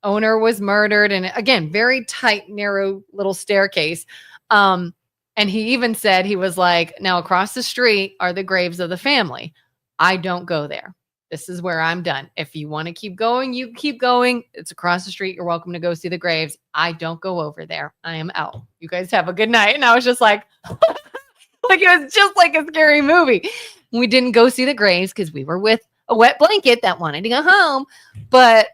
owner was murdered. And again, very tight, narrow little staircase. And he even said, he was like, now across the street are the graves of the family. I don't go there. This is where I'm done. If you want to keep going, you keep going. It's across the street. You're welcome to go see the graves. I don't go over there. I am out. You guys have a good night. And I was just like, like it was just like a scary movie. We didn't go see the graves because we were with a wet blanket that wanted to go home. But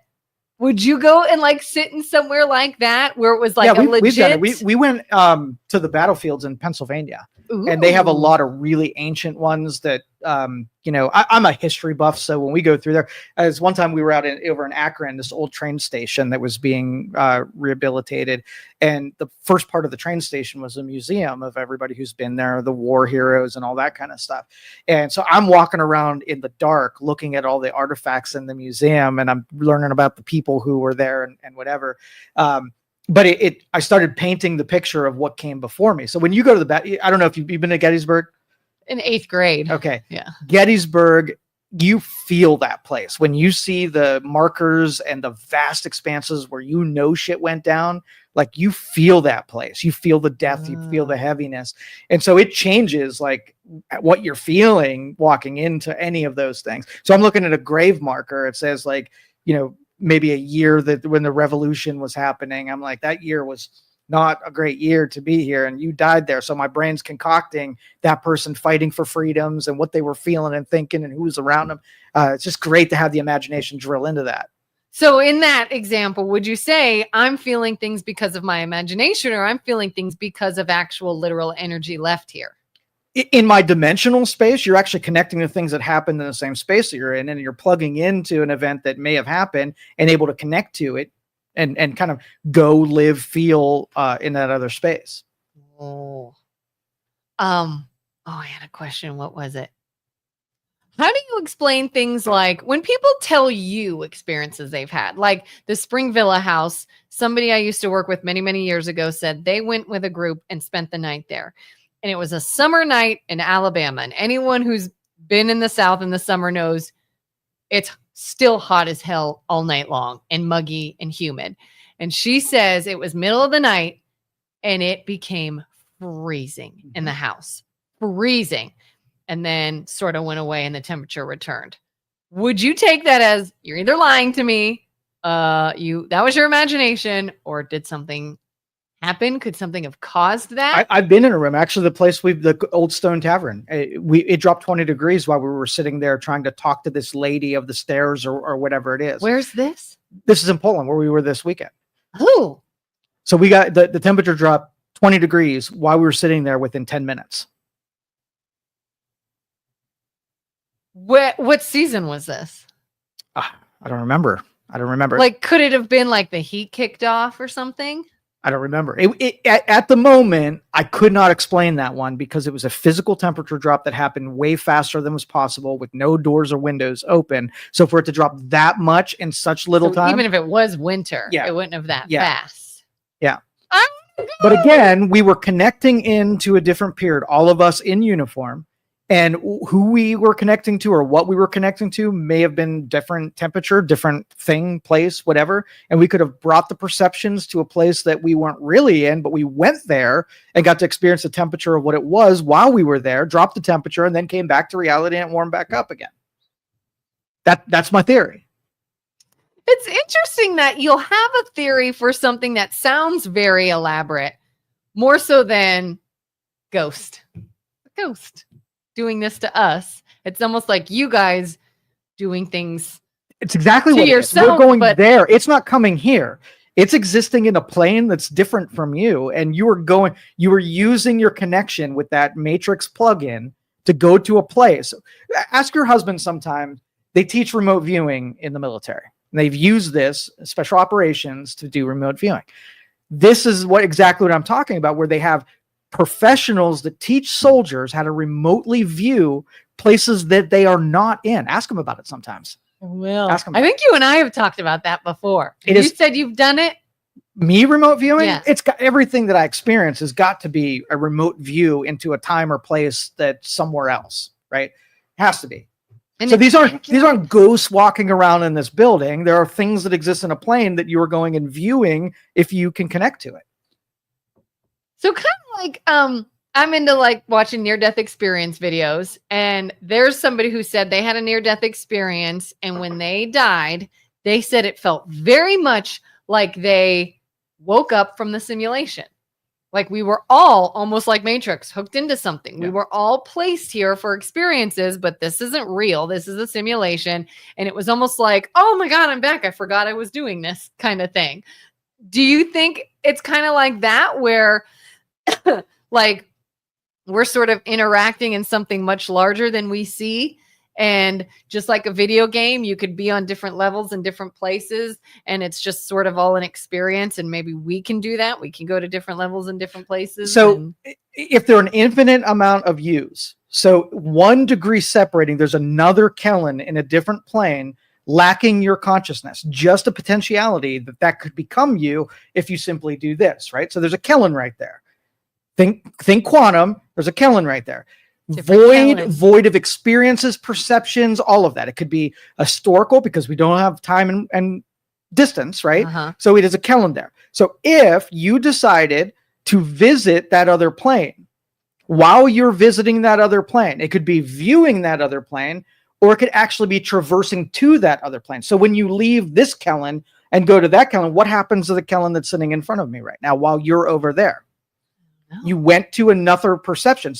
would you go and like sit in somewhere like that where it was like a legit? We've done it. We went to the battlefields in Pennsylvania. Ooh. And they have a lot of really ancient ones that, you know, I'm a history buff. So when we go through there, as one time we were out over in Akron, this old train station that was being rehabilitated. And the first part of the train station was a museum of everybody who's been there, the war heroes and all that kind of stuff. And so I'm walking around in the dark, looking at all the artifacts in the museum, and I'm learning about the people who were there and whatever. But I started painting the picture of what came before me. So when you go to I don't know if you've been to Gettysburg. In 8th grade. Okay. Yeah. Gettysburg, you feel that place. When you see the markers and the vast expanses where you know shit went down, like you feel that place. You feel the death, you feel the heaviness. And so it changes like what you're feeling walking into any of those things. So I'm looking at a grave marker. It says like, you know, maybe a year that when the revolution was happening. I'm like, that year was not a great year to be here, and you died there. So my brain's concocting that person fighting for freedoms and what they were feeling and thinking and who was around them. It's just great to have the imagination drill into that. So in that example, would you say I'm feeling things because of my imagination, or I'm feeling things because of actual literal energy left here? In my dimensional space, you're actually connecting to things that happened in the same space that you're in, and you're plugging into an event that may have happened and able to connect to it and kind of go live, feel in that other space. Oh, I had a question. What was it? How do you explain things like when people tell you experiences they've had, like the Spring Villa house? Somebody I used to work with many, many years ago said they went with a group and spent the night there. And it was a summer night in Alabama. And anyone who's been in the South in the summer knows it's still hot as hell all night long and muggy and humid. And she says it was middle of the night and it became freezing in the house. Freezing. And then sort of went away and the temperature returned. Would you take that as you're either lying to me, that was your imagination, or did something happen? Could something have caused that? I've been in a room, actually, the Old Stone Tavern. It dropped 20 degrees while we were sitting there trying to talk to this lady of the stairs or whatever it is. Where's this? This is in Poland, where we were this weekend. Oh. So we got the temperature dropped 20 degrees while we were sitting there within 10 minutes. What season was this? I don't remember. Like, could it have been like the heat kicked off or something? I don't remember. At the moment, I could not explain that one because it was a physical temperature drop that happened way faster than was possible with no doors or windows open. So for it to drop that much in such little time. Even if it was winter, it wouldn't have that fast. Yeah. But again, we were connecting into a different period, all of us in uniform. And who we were connecting to or what we were connecting to may have been different temperature, different thing, place, whatever. And we could have brought the perceptions to a place that we weren't really in, but we went there and got to experience the temperature of what it was while we were there, dropped the temperature, and then came back to reality and warmed back up again. That's my theory. It's interesting that you'll have a theory for something that sounds very elaborate, more so than ghost. Doing this to us. It's almost like you guys doing things. It's exactly what yourself, we're going there. It's not coming here. It's existing in a plane that's different from you. And you were using your connection with that matrix plugin to go to a place. Ask your husband sometime. They teach remote viewing in the military. And they've used this special operations to do remote viewing. This is exactly what I'm talking about, where they have professionals that teach soldiers how to remotely view places that they are not in. Ask them about it sometimes. Ask them. I think you and I have talked about that before. You said you've done it. Me remote viewing? Yes. It's got everything that I experience has got to be a remote view into a time or place that's somewhere else, right? It has to be. And so these aren't ghosts walking around in this building. There are things that exist in a plane that you are going and viewing if you can connect to it. So kind of like I'm into like watching near-death experience videos, and there's somebody who said they had a near-death experience, and when they died, they said it felt very much like they woke up from the simulation. Like we were all almost like Matrix, hooked into something. Yeah. We were all placed here for experiences, but this isn't real. This is a simulation. And it was almost like, oh my God, I'm back. I forgot I was doing this kind of thing. Do you think it's kind of like that where like we're sort of interacting in something much larger than we see? And just like a video game, you could be on different levels in different places, and it's just sort of all an experience. And maybe we can do that. We can go to different levels in different places. So if there are an infinite amount of yous, so 1 degree separating, there's another Kelin in a different plane lacking your consciousness, just a potentiality that could become you if you simply do this, right? So there's a Kelin right there. Think quantum, there's a Kelin right there. Void of experiences, perceptions, all of that. It could be historical because we don't have time and distance, right? So it is a Kelin there. So if you decided to visit that other plane, while you're visiting that other plane, it could be viewing that other plane, or it could actually be traversing to that other plane. So when you leave this Kelin and go to that Kelin, what happens to the Kelin that's sitting in front of me right now while you're over there? You went to another perception.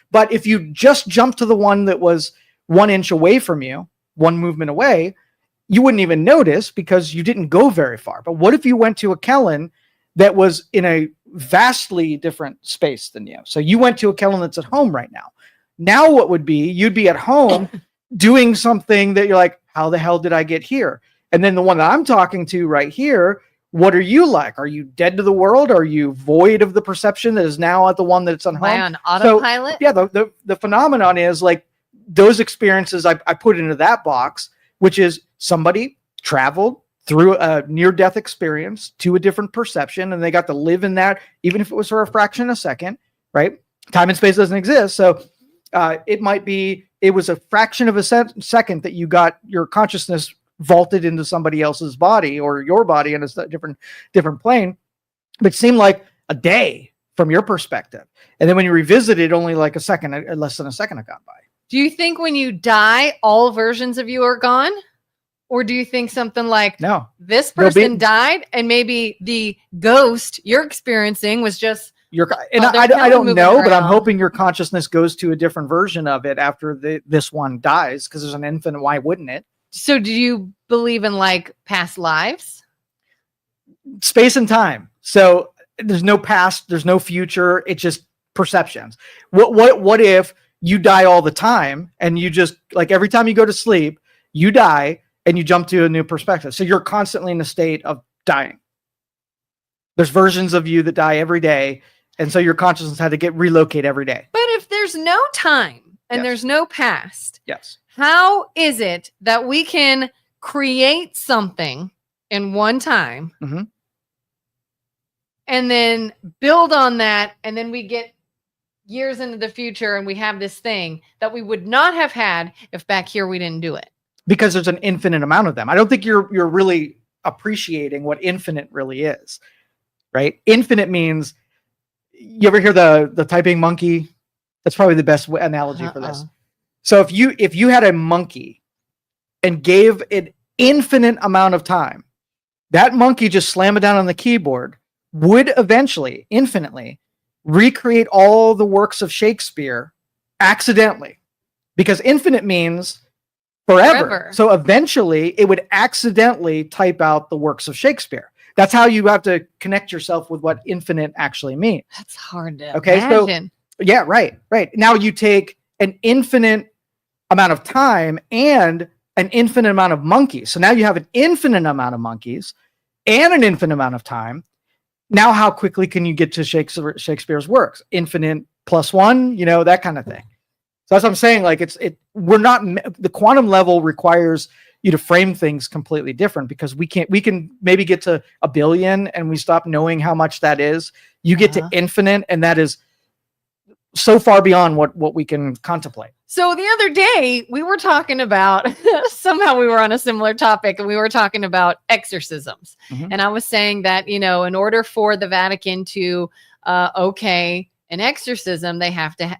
But if you just jumped to the one that was 1 inch away from you, 1 movement away, you wouldn't even notice because you didn't go very far. But what if you went to a Kelin that was in a vastly different space than you? So you went to a Kelin that's at home right now. Now what would be, you'd be at home doing something that you're like, how the hell did I get here? And then the one that I'm talking to right here, what are you like? Are you dead to the world? Are you void of the perception that is now at the one that's on home? Am I on autopilot? So, yeah, the phenomenon is like those experiences I put into that box, which is somebody traveled through a near-death experience to a different perception, and they got to live in that, even if it was for a fraction of a second, right? Time and space doesn't exist. So it was a fraction of a second that you got your consciousness vaulted into somebody else's body or your body in a different plane, but it seemed like a day from your perspective. And then when you revisit it, only like less than a second had gone by. Do you think when you die, all versions of you are gone? Or do you think something like, no, this person died and maybe the ghost you're experiencing was just I don't know, but I'm hoping your consciousness goes to a different version of it after this one dies, because there's an infinite. Why wouldn't it? So do you believe in like past lives? Space and time. So there's no past, there's no future. It's just perceptions. What if you die all the time and you just, like, every time you go to sleep, you die and you jump to a new perspective. So you're constantly in a state of dying. There's versions of you that die every day. And so your consciousness had to get relocate every day. But if there's no time and there's no past. Yes. How is it that we can create something in one time and then build on that, and then we get years into the future and we have this thing that we would not have had if back here we didn't do it? Because there's an infinite amount of them. I don't think you're really appreciating what infinite really is, right? Infinite means, you ever hear the typing monkey? That's probably the best analogy for this. So if you had a monkey and gave it infinite amount of time, that monkey just slam it down on the keyboard would eventually, infinitely, recreate all the works of Shakespeare accidentally, because infinite means forever. So eventually it would accidentally type out the works of Shakespeare. That's how you have to connect yourself with what infinite actually means. That's hard to imagine. So, yeah, right. Now you take an infinite amount of time and an infinite amount of monkeys. So now you have an infinite amount of monkeys and an infinite amount of time. Now, how quickly can you get to Shakespeare's works? Infinite plus one, that kind of thing. So that's what I'm saying. Like we're not, the quantum level requires you to frame things completely different, because we can maybe get to 1 billion and we stop knowing how much that is. You get to infinite, and that is so far beyond what we can contemplate. So the other day we were talking about, somehow we were on a similar topic, and we were talking about exorcisms. Mm-hmm. And I was saying that, in order for the Vatican to okay an exorcism, they have to,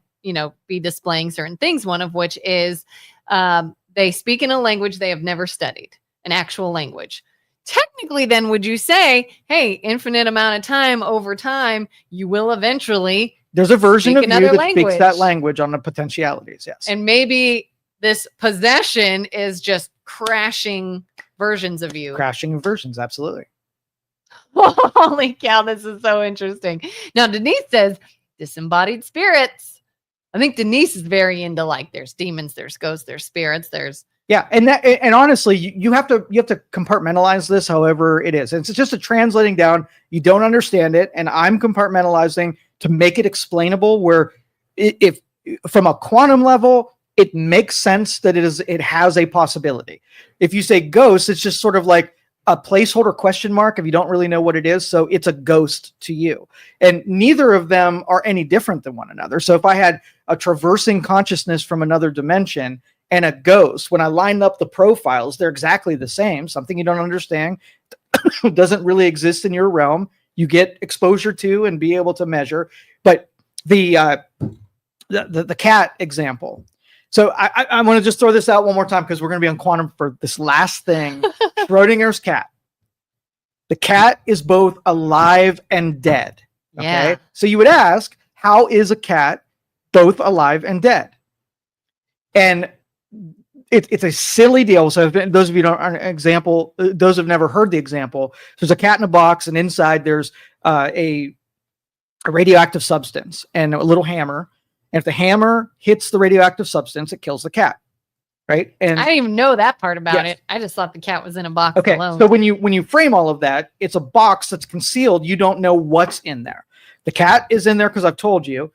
be displaying certain things. One of which is they speak in a language they have never studied, an actual language. Technically, then, would you say, hey, infinite amount of time over time, you will eventually there's a version of you that speaks speaks that language on the potentialities, yes. And maybe this possession is just crashing versions of you. Crashing versions, absolutely. Holy cow, this is so interesting. Now, Denise says disembodied spirits. I think Denise is very into, like, there's demons, there's ghosts, there's spirits, there's and honestly, you have to compartmentalize this however it is. It's just a translating down. You don't understand it, and I'm compartmentalizing to make it explainable, where if from a quantum level, it makes sense that it has a possibility. If you say ghost, it's just sort of like a placeholder question mark if you don't really know what it is. So it's a ghost to you. And neither of them are any different than one another. So if I had a traversing consciousness from another dimension and a ghost, when I line up the profiles, they're exactly the same. Something you don't understand doesn't really exist in your realm. You get exposure to and be able to measure. But the cat example. So I want to just throw this out one more time, because we're going to be on quantum for this last thing. Schrodinger's cat. The cat is both alive and dead. Okay. Yeah. So you would ask, how is a cat both alive and dead? And it's a silly deal. So those of you don't example, those who've never heard the example, there's a cat in a box, and inside there's a radioactive substance and a little hammer. And if the hammer hits the radioactive substance, it kills the cat, right? And I didn't even know that part about yes. it. I just thought the cat was in a box okay, alone. so when you frame all of that, it's a box that's concealed. You don't know what's in there. The cat is in there because I've told you.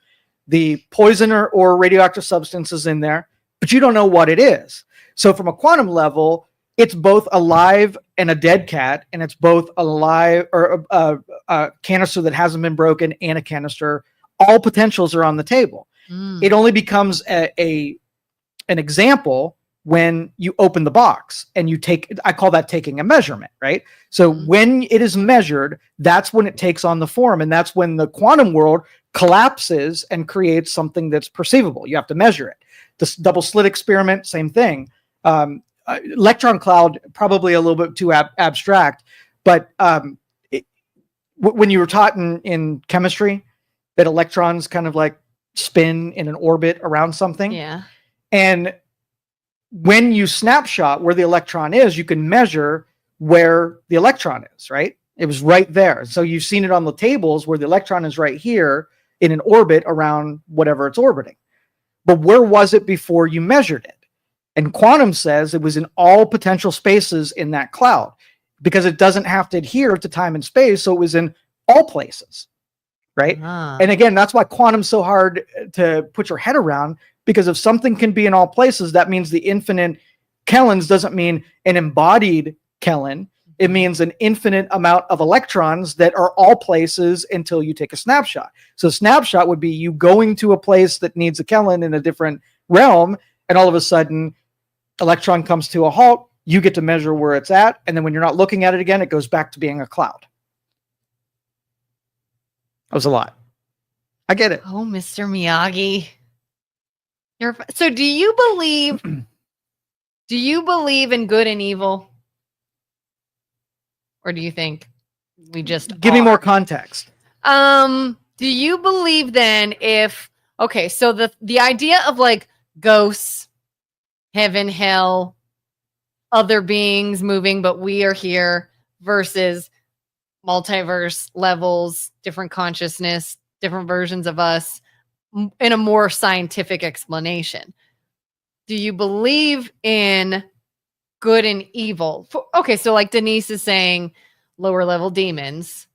The poison or radioactive substance is in there, but you don't know what it is. So from a quantum level, it's both alive and a dead cat, and it's both alive or a canister that hasn't been broken and a canister. All potentials are on the table. It only becomes an example when you open the box and you I call that taking a measurement, right? So when it is measured, that's when it takes on the form, and that's when the quantum world collapses and creates something that's perceivable. You have to measure it. This double slit experiment, same thing. Electron cloud, probably a little bit too abstract, but when you were taught in chemistry that electrons kind of like spin in an orbit around something. Yeah. And when you snapshot where the electron is, you can measure where the electron is, right? It was right there. So you've seen it on the tables where the electron is right here in an orbit around whatever it's orbiting. But where was it before you measured it? And quantum says it was in all potential spaces in that cloud, because it doesn't have to adhere to time and space. So it was in all places. Right. And again, that's why quantum's so hard to put your head around, because if something can be in all places, that means the infinite Kelins doesn't mean an embodied Kelin. It means an infinite amount of electrons that are all places until you take a snapshot. So a snapshot would be you going to a place that needs a Kelin in a different realm, and all of a sudden electron comes to a halt. You get to measure where it's at. And then when you're not looking at it again, it goes back to being a cloud. That was a lot. I get it. Oh, Mr. Miyagi. So do you believe in good and evil? Or do you think we just give me more context? Do you believe then so the idea of like ghosts, heaven, hell, other beings moving, but we are here, versus multiverse levels, different consciousness, different versions of us, in a more scientific explanation. Do you believe in good and evil. Okay, so like Denise is saying lower level demons.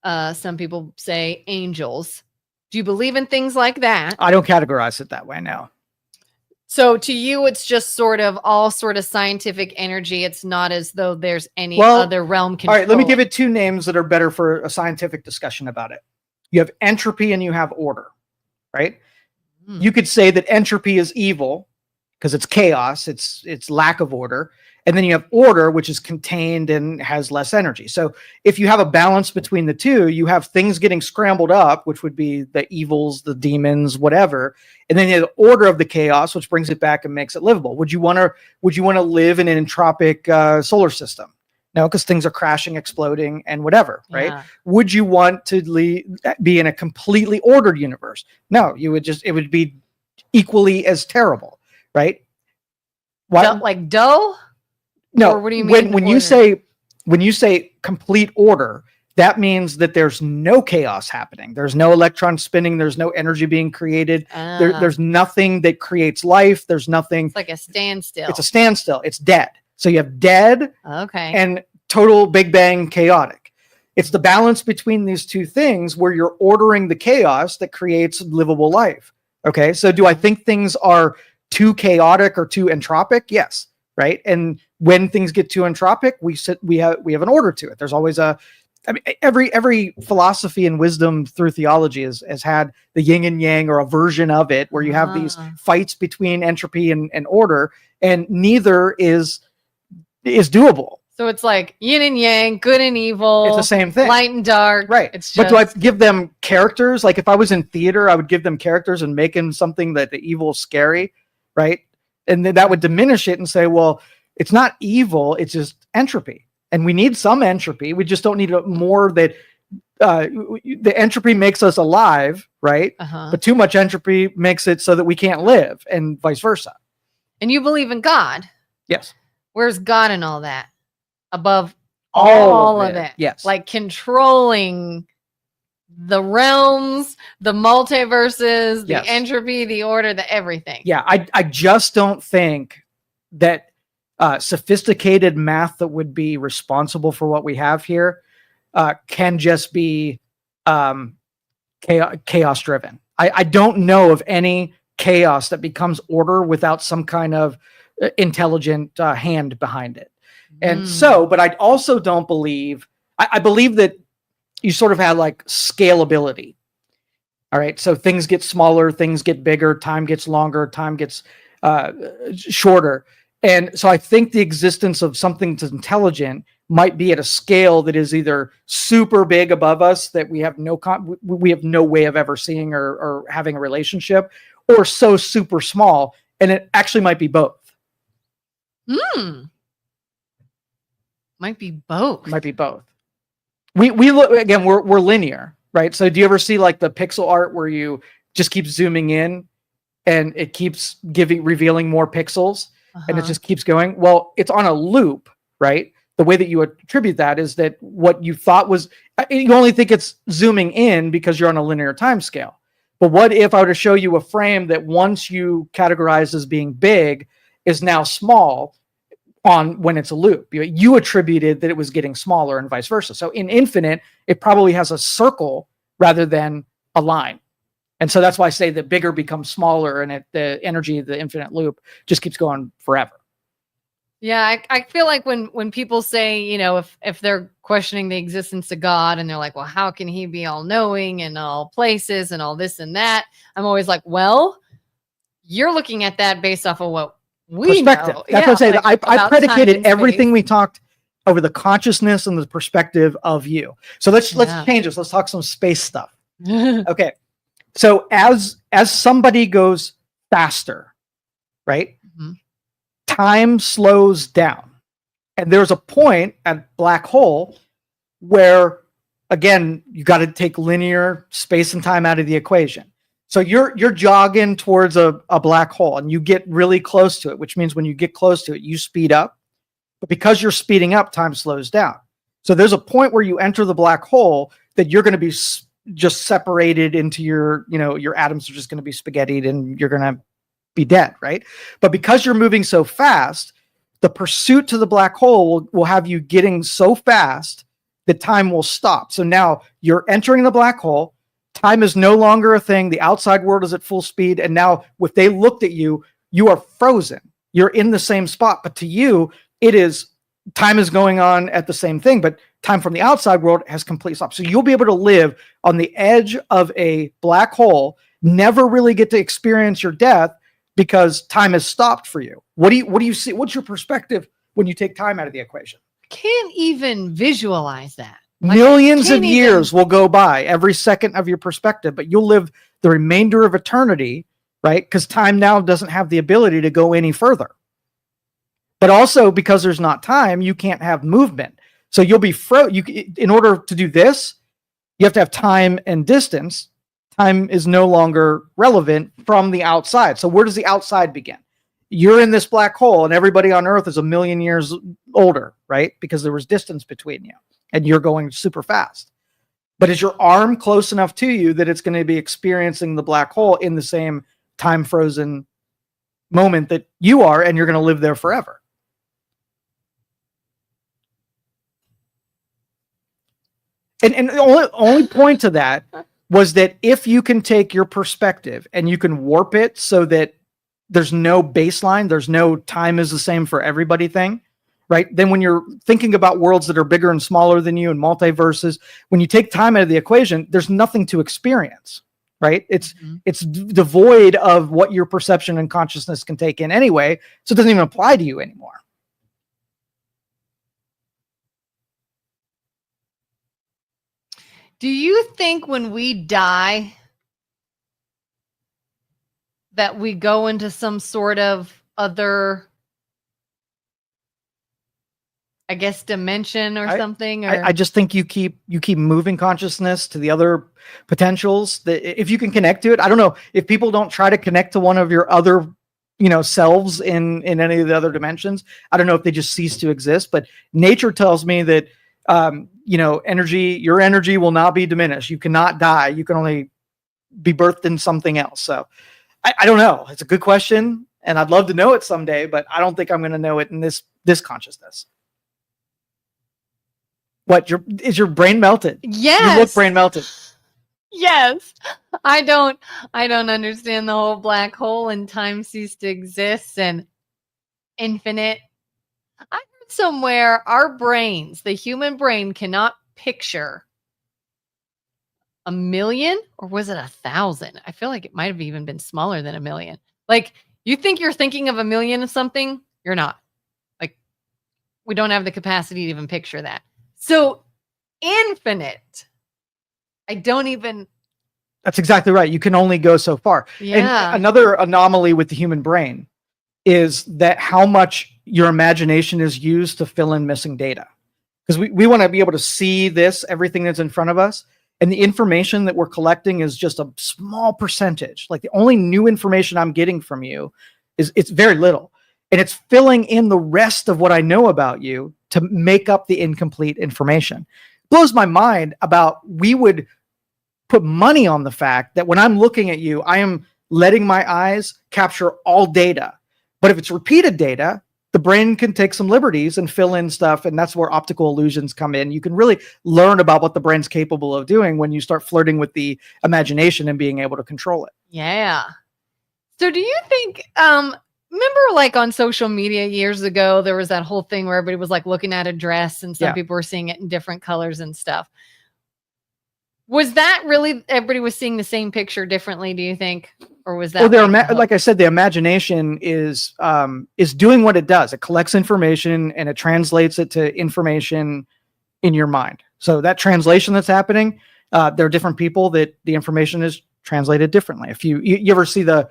Some people say angels. Do you believe in things like that? I don't categorize it that way now. So to you, it's just sort of all sort of scientific energy. It's not as though there's any other realm control. All right, let me give it two names that are better for a scientific discussion about it. You have entropy and you have order, right? You could say that entropy is evil because it's chaos, it's lack of order. And then you have order, which is contained and has less energy. So if you have a balance between the two, you have things getting scrambled up, which would be the evils, the demons, whatever. And then you have the order of the chaos, which brings it back and makes it livable. Would you want to live in an entropic solar system? No, because things are crashing, exploding, and whatever, right? Yeah. Would you want to be in a completely ordered universe? No, it would be equally as terrible, right? Why? Like dough? No, or what do you mean? When you say complete order, that means that there's no chaos happening. There's no electron spinning. There's no energy being created. There's nothing that creates life. There's nothing. It's like a standstill. It's a standstill. It's dead. So you have dead and total Big Bang chaotic. It's the balance between these two things where you're ordering the chaos that creates livable life. Okay. So do I think things are too chaotic or too entropic? Yes. Right. And when things get too entropic, we have an order to it. There's always every philosophy and wisdom through theology has had the yin and yang or a version of it where you have these fights between entropy and order, and neither is doable. So it's like yin and yang, good and evil. It's the same thing. Light and dark. Right. But do I give them characters? Like if I was in theater, I would give them characters and make them something that the evil is scary, right? And then that would diminish it and say, well, it's not evil, it's just entropy. And we need some entropy. We just don't need more that the entropy makes us alive, right? But too much entropy makes it so that we can't live, and vice versa. And you believe in God? Yes. Where's God in all that? Above all of it. Yes. Like controlling the realms, the multiverses, the entropy, the order, the everything. Yeah, I just don't think that sophisticated math that would be responsible for what we have here can just be chaos driven. I don't know of any chaos that becomes order without some kind of intelligent hand behind it. And so, but I also don't believe, I believe that you sort of have like scalability. All right. So things get smaller, things get bigger, time gets longer, time gets shorter. And so I think the existence of something that's intelligent might be at a scale that is either super big above us that we have no way of ever seeing or having a relationship, or so super small. And it actually might be both. Might be both. Might be both. We look again, we're linear, right? So do you ever see like the pixel art where you just keep zooming in and it keeps revealing more pixels and it just keeps going? Well, it's on a loop, right? The way that you attribute that is that what you thought was, you only think it's zooming in because you're on a linear time scale. But what if I were to show you a frame that once you categorize as being big is now small on when it's a loop? You attributed that it was getting smaller and vice versa. So in infinite, it probably has a circle rather than a line. And so that's why I say that bigger becomes smaller and the energy of the infinite loop just keeps going forever. Yeah, I feel like when people say, you know, if they're questioning the existence of God and they're like, well, how can he be all knowing in all places and all this and that? I'm always like, well, you're looking at that based off of what we perspective. know. That's what I'm saying. Like, I predicated everything we talked over the consciousness and the perspective of you. So let's change this. Let's talk some space stuff. Okay. So as somebody goes faster, right? Time slows down. And there's a point at black hole where, again, you got to take linear space and time out of the equation. So you're jogging towards a black hole and you get really close to it, which means when you get close to it, you speed up. But because you're speeding up, time slows down. So there's a point where you enter the black hole that you're going to be just separated into your atoms are just going to be spaghettied and you're going to be dead, right? But because you're moving so fast, the pursuit to the black hole will have you getting so fast that time will stop. So now you're entering the black hole. Time is no longer a thing. The outside world is at full speed. And now if they looked at you, you are frozen. You're in the same spot. But to you, it is time is going on at the same thing, but time from the outside world has completely stopped. So you'll be able to live on the edge of a black hole, never really get to experience your death because time has stopped for you. What do you see? What's your perspective when you take time out of the equation? Can't even visualize that. Millions of years will go by every second of your perspective, but you'll live the remainder of eternity, right? Because time now doesn't have the ability to go any further. But also because there's not time, you can't have movement. So you'll be in order to do this, you have to have time and distance. Time is no longer relevant from the outside. So where does the outside begin? You're in this black hole and everybody on Earth is 1 million years older, right? Because there was distance between you and you're going super fast. But is your arm close enough to you that it's going to be experiencing the black hole in the same time frozen moment that you are, and you're going to live there forever? And the only point to that was that if you can take your perspective and you can warp it so that there's no baseline, there's no time is the same for everybody thing, right? Then when you're thinking about worlds that are bigger and smaller than you and multiverses, when you take time out of the equation, there's nothing to experience, right? It's devoid of what your perception and consciousness can take in anyway, so it doesn't even apply to you anymore. Do you think when we die that we go into some sort of other, I guess, dimension or something? Or? I just think you keep moving consciousness to the other potentials. That if you can connect to it, I don't know if people don't try to connect to one of your other, selves in any of the other dimensions. I don't know if they just cease to exist. But nature tells me that your energy will not be diminished. You cannot die. You can only be birthed in something else. So I don't know. It's a good question, and I'd love to know it someday, but I don't think I'm going to know it in this consciousness. What, is your brain melted? Yes. You look brain melted. Yes. I don't understand the whole black hole and time cease to exist and infinite. I heard somewhere our brains, the human brain, cannot picture 1 million, or was it 1,000? I feel like it might have even been smaller than 1 million. Like, you think you're thinking of 1 million of something, you're not. Like, we don't have the capacity to even picture that. So infinite. I don't even. That's exactly right. You can only go so far. Yeah. And another anomaly with the human brain is that how much your imagination is used to fill in missing data. Because we want to be able to see everything that's in front of us. And the information that we're collecting is just a small percentage. Like, the only new information I'm getting from you it's very little. And it's filling in the rest of what I know about you to make up the incomplete information. It blows my mind about we would put money on the fact that when I'm looking at you, I am letting my eyes capture all data. But if it's repeated data, the brain can take some liberties and fill in stuff. And that's where optical illusions come in. You can really learn about what the brain's capable of doing when you start flirting with the imagination and being able to control it. Yeah. So do you think, remember, like, on social media years ago, there was that whole thing where everybody was like looking at a dress and some people were seeing it in different colors and stuff. Was that really, everybody was seeing the same picture differently, do you think? Or was that? Well, like I said, the imagination is doing what it does. It collects information and it translates it to information in your mind. So that translation that's happening, there are different people that the information is translated differently. If you ever see the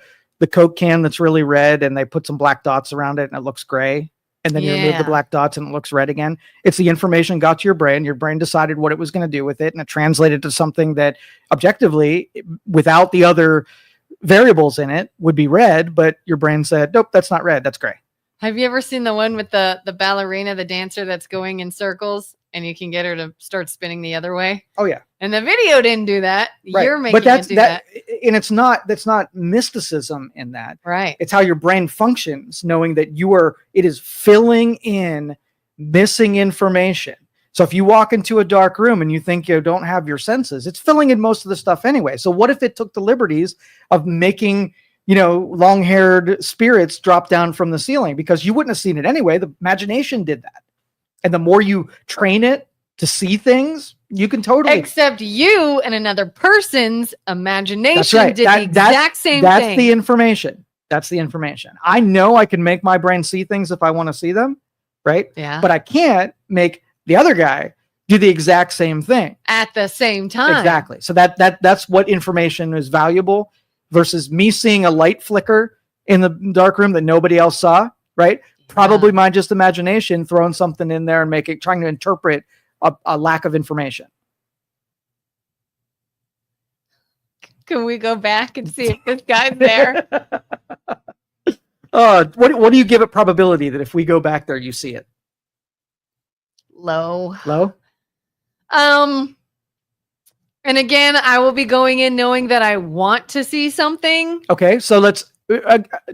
Coke can that's really red and they put some black dots around it and it looks gray, and then you remove the black dots and it looks red again. It's the information got to your brain decided what it was going to do with it, and it translated to something that objectively, without the other variables in it, would be red, but your brain said, nope, that's not red, that's gray. Have you ever seen the one with the ballerina, the dancer that's going in circles and you can get her to start spinning the other way. Oh yeah. And the video didn't do that. Right. You're making But it do that. and that's not mysticism in that. Right. It's how your brain functions, knowing that it is filling in missing information. So if you walk into a dark room and you think you don't have your senses, it's filling in most of the stuff anyway. So what if it took the liberties of making, long-haired spirits drop down from the ceiling? Because you wouldn't have seen it anyway. The imagination did that. And the more you train it to see things, you can totally. Except you and another person's imagination That's right. did the exact same That's thing. the information. That's the information. I know I can make my brain see things if I want to see them, right? Yeah. But I can't make the other guy do the exact same thing At the same time. Exactly. So that's what information is valuable versus me seeing a light flicker in the dark room that nobody else saw, right? Probably my just imagination throwing something in there and trying to interpret a lack of information. Can we go back and see if this guy's there? What do you give it probability that if we go back there, you see it? Low. And again, I will be going in knowing that I want to see something. Okay, so let's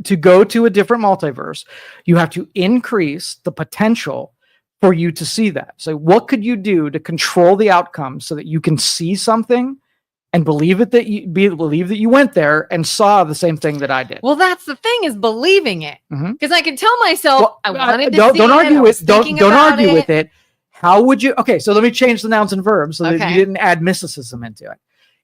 to go to a different multiverse, you have to increase the potential for you to see that. So what could you do to control the outcome so that you can see something and believe that you went there and saw the same thing that I did? Well, that's the thing, is believing it. Because I can tell myself I wanted to don't see argue it. with don't argue with it. How would you? Okay, so let me change the nouns and verbs so that you didn't add mysticism into it.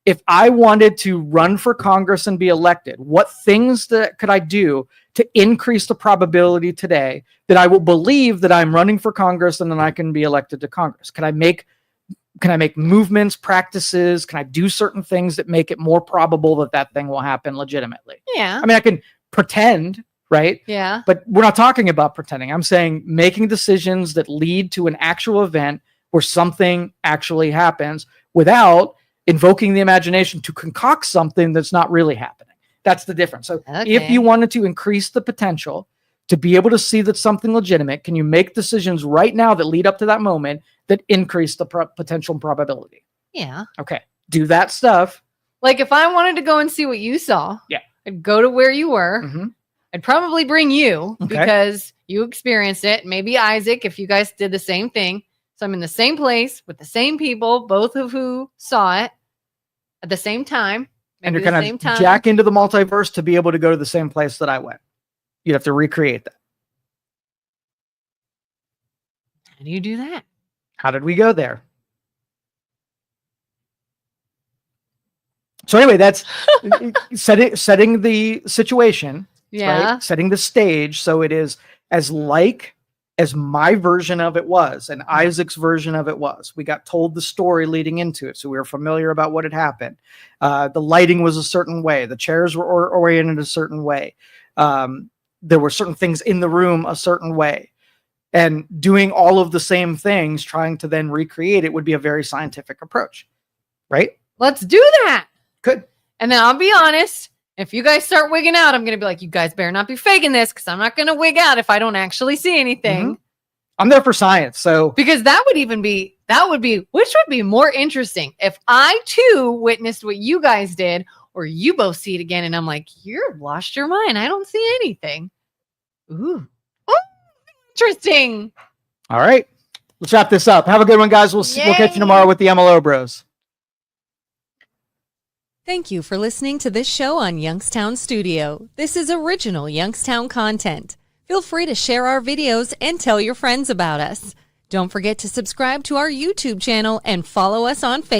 If I wanted to run for Congress and be elected, what things could I do to increase the probability today that I will believe that I'm running for Congress and then I can be elected to Congress? Can I make movements, practices? Can I do certain things that make it more probable that thing will happen legitimately? Yeah. I mean, I can pretend, right? Yeah. But we're not talking about pretending. I'm saying making decisions that lead to an actual event where something actually happens without invoking the imagination to concoct something that's not really happening. That's the difference. So if you wanted to increase the potential to be able to see that something legitimate, can you make decisions right now that lead up to that moment that increase the potential and probability? Yeah. Okay. Do that stuff. Like if I wanted to go and see what you saw, I'd go to where you were. Mm-hmm. I'd probably bring you because you experienced it. Maybe Isaac, if you guys did the same thing. So I'm in the same place with the same people, both of who saw it at the same time. And you're going to jack into the multiverse to be able to go to the same place that I went. You'd have to recreate that. How do you do that? How did we go there? So anyway, that's setting the situation, right? Setting the stage so it is as like as my version of it was and Isaac's version of it was. We got told the story leading into it, so we were familiar about what had happened. The lighting was a certain way. The chairs were oriented a certain way. There were certain things in the room a certain way. And doing all of the same things, trying to then recreate it would be a very scientific approach, right? Let's do that. Good. And then I'll be honest, if you guys start wigging out, I'm going to be like, you guys better not be faking this because I'm not going to wig out if I don't actually see anything. Mm-hmm. I'm there for science. So because which would be more interesting if I too witnessed what you guys did, or you both see it again and I'm like, you've lost your mind. I don't see anything. Ooh. Interesting. All right. Let's wrap this up. Have a good one, guys. We'll catch you tomorrow with the MLO Bros. Thank you for listening to this show on Youngstown Studio. This is original Youngstown content. Feel free to share our videos and tell your friends about us. Don't forget to subscribe to our YouTube channel and follow us on Facebook.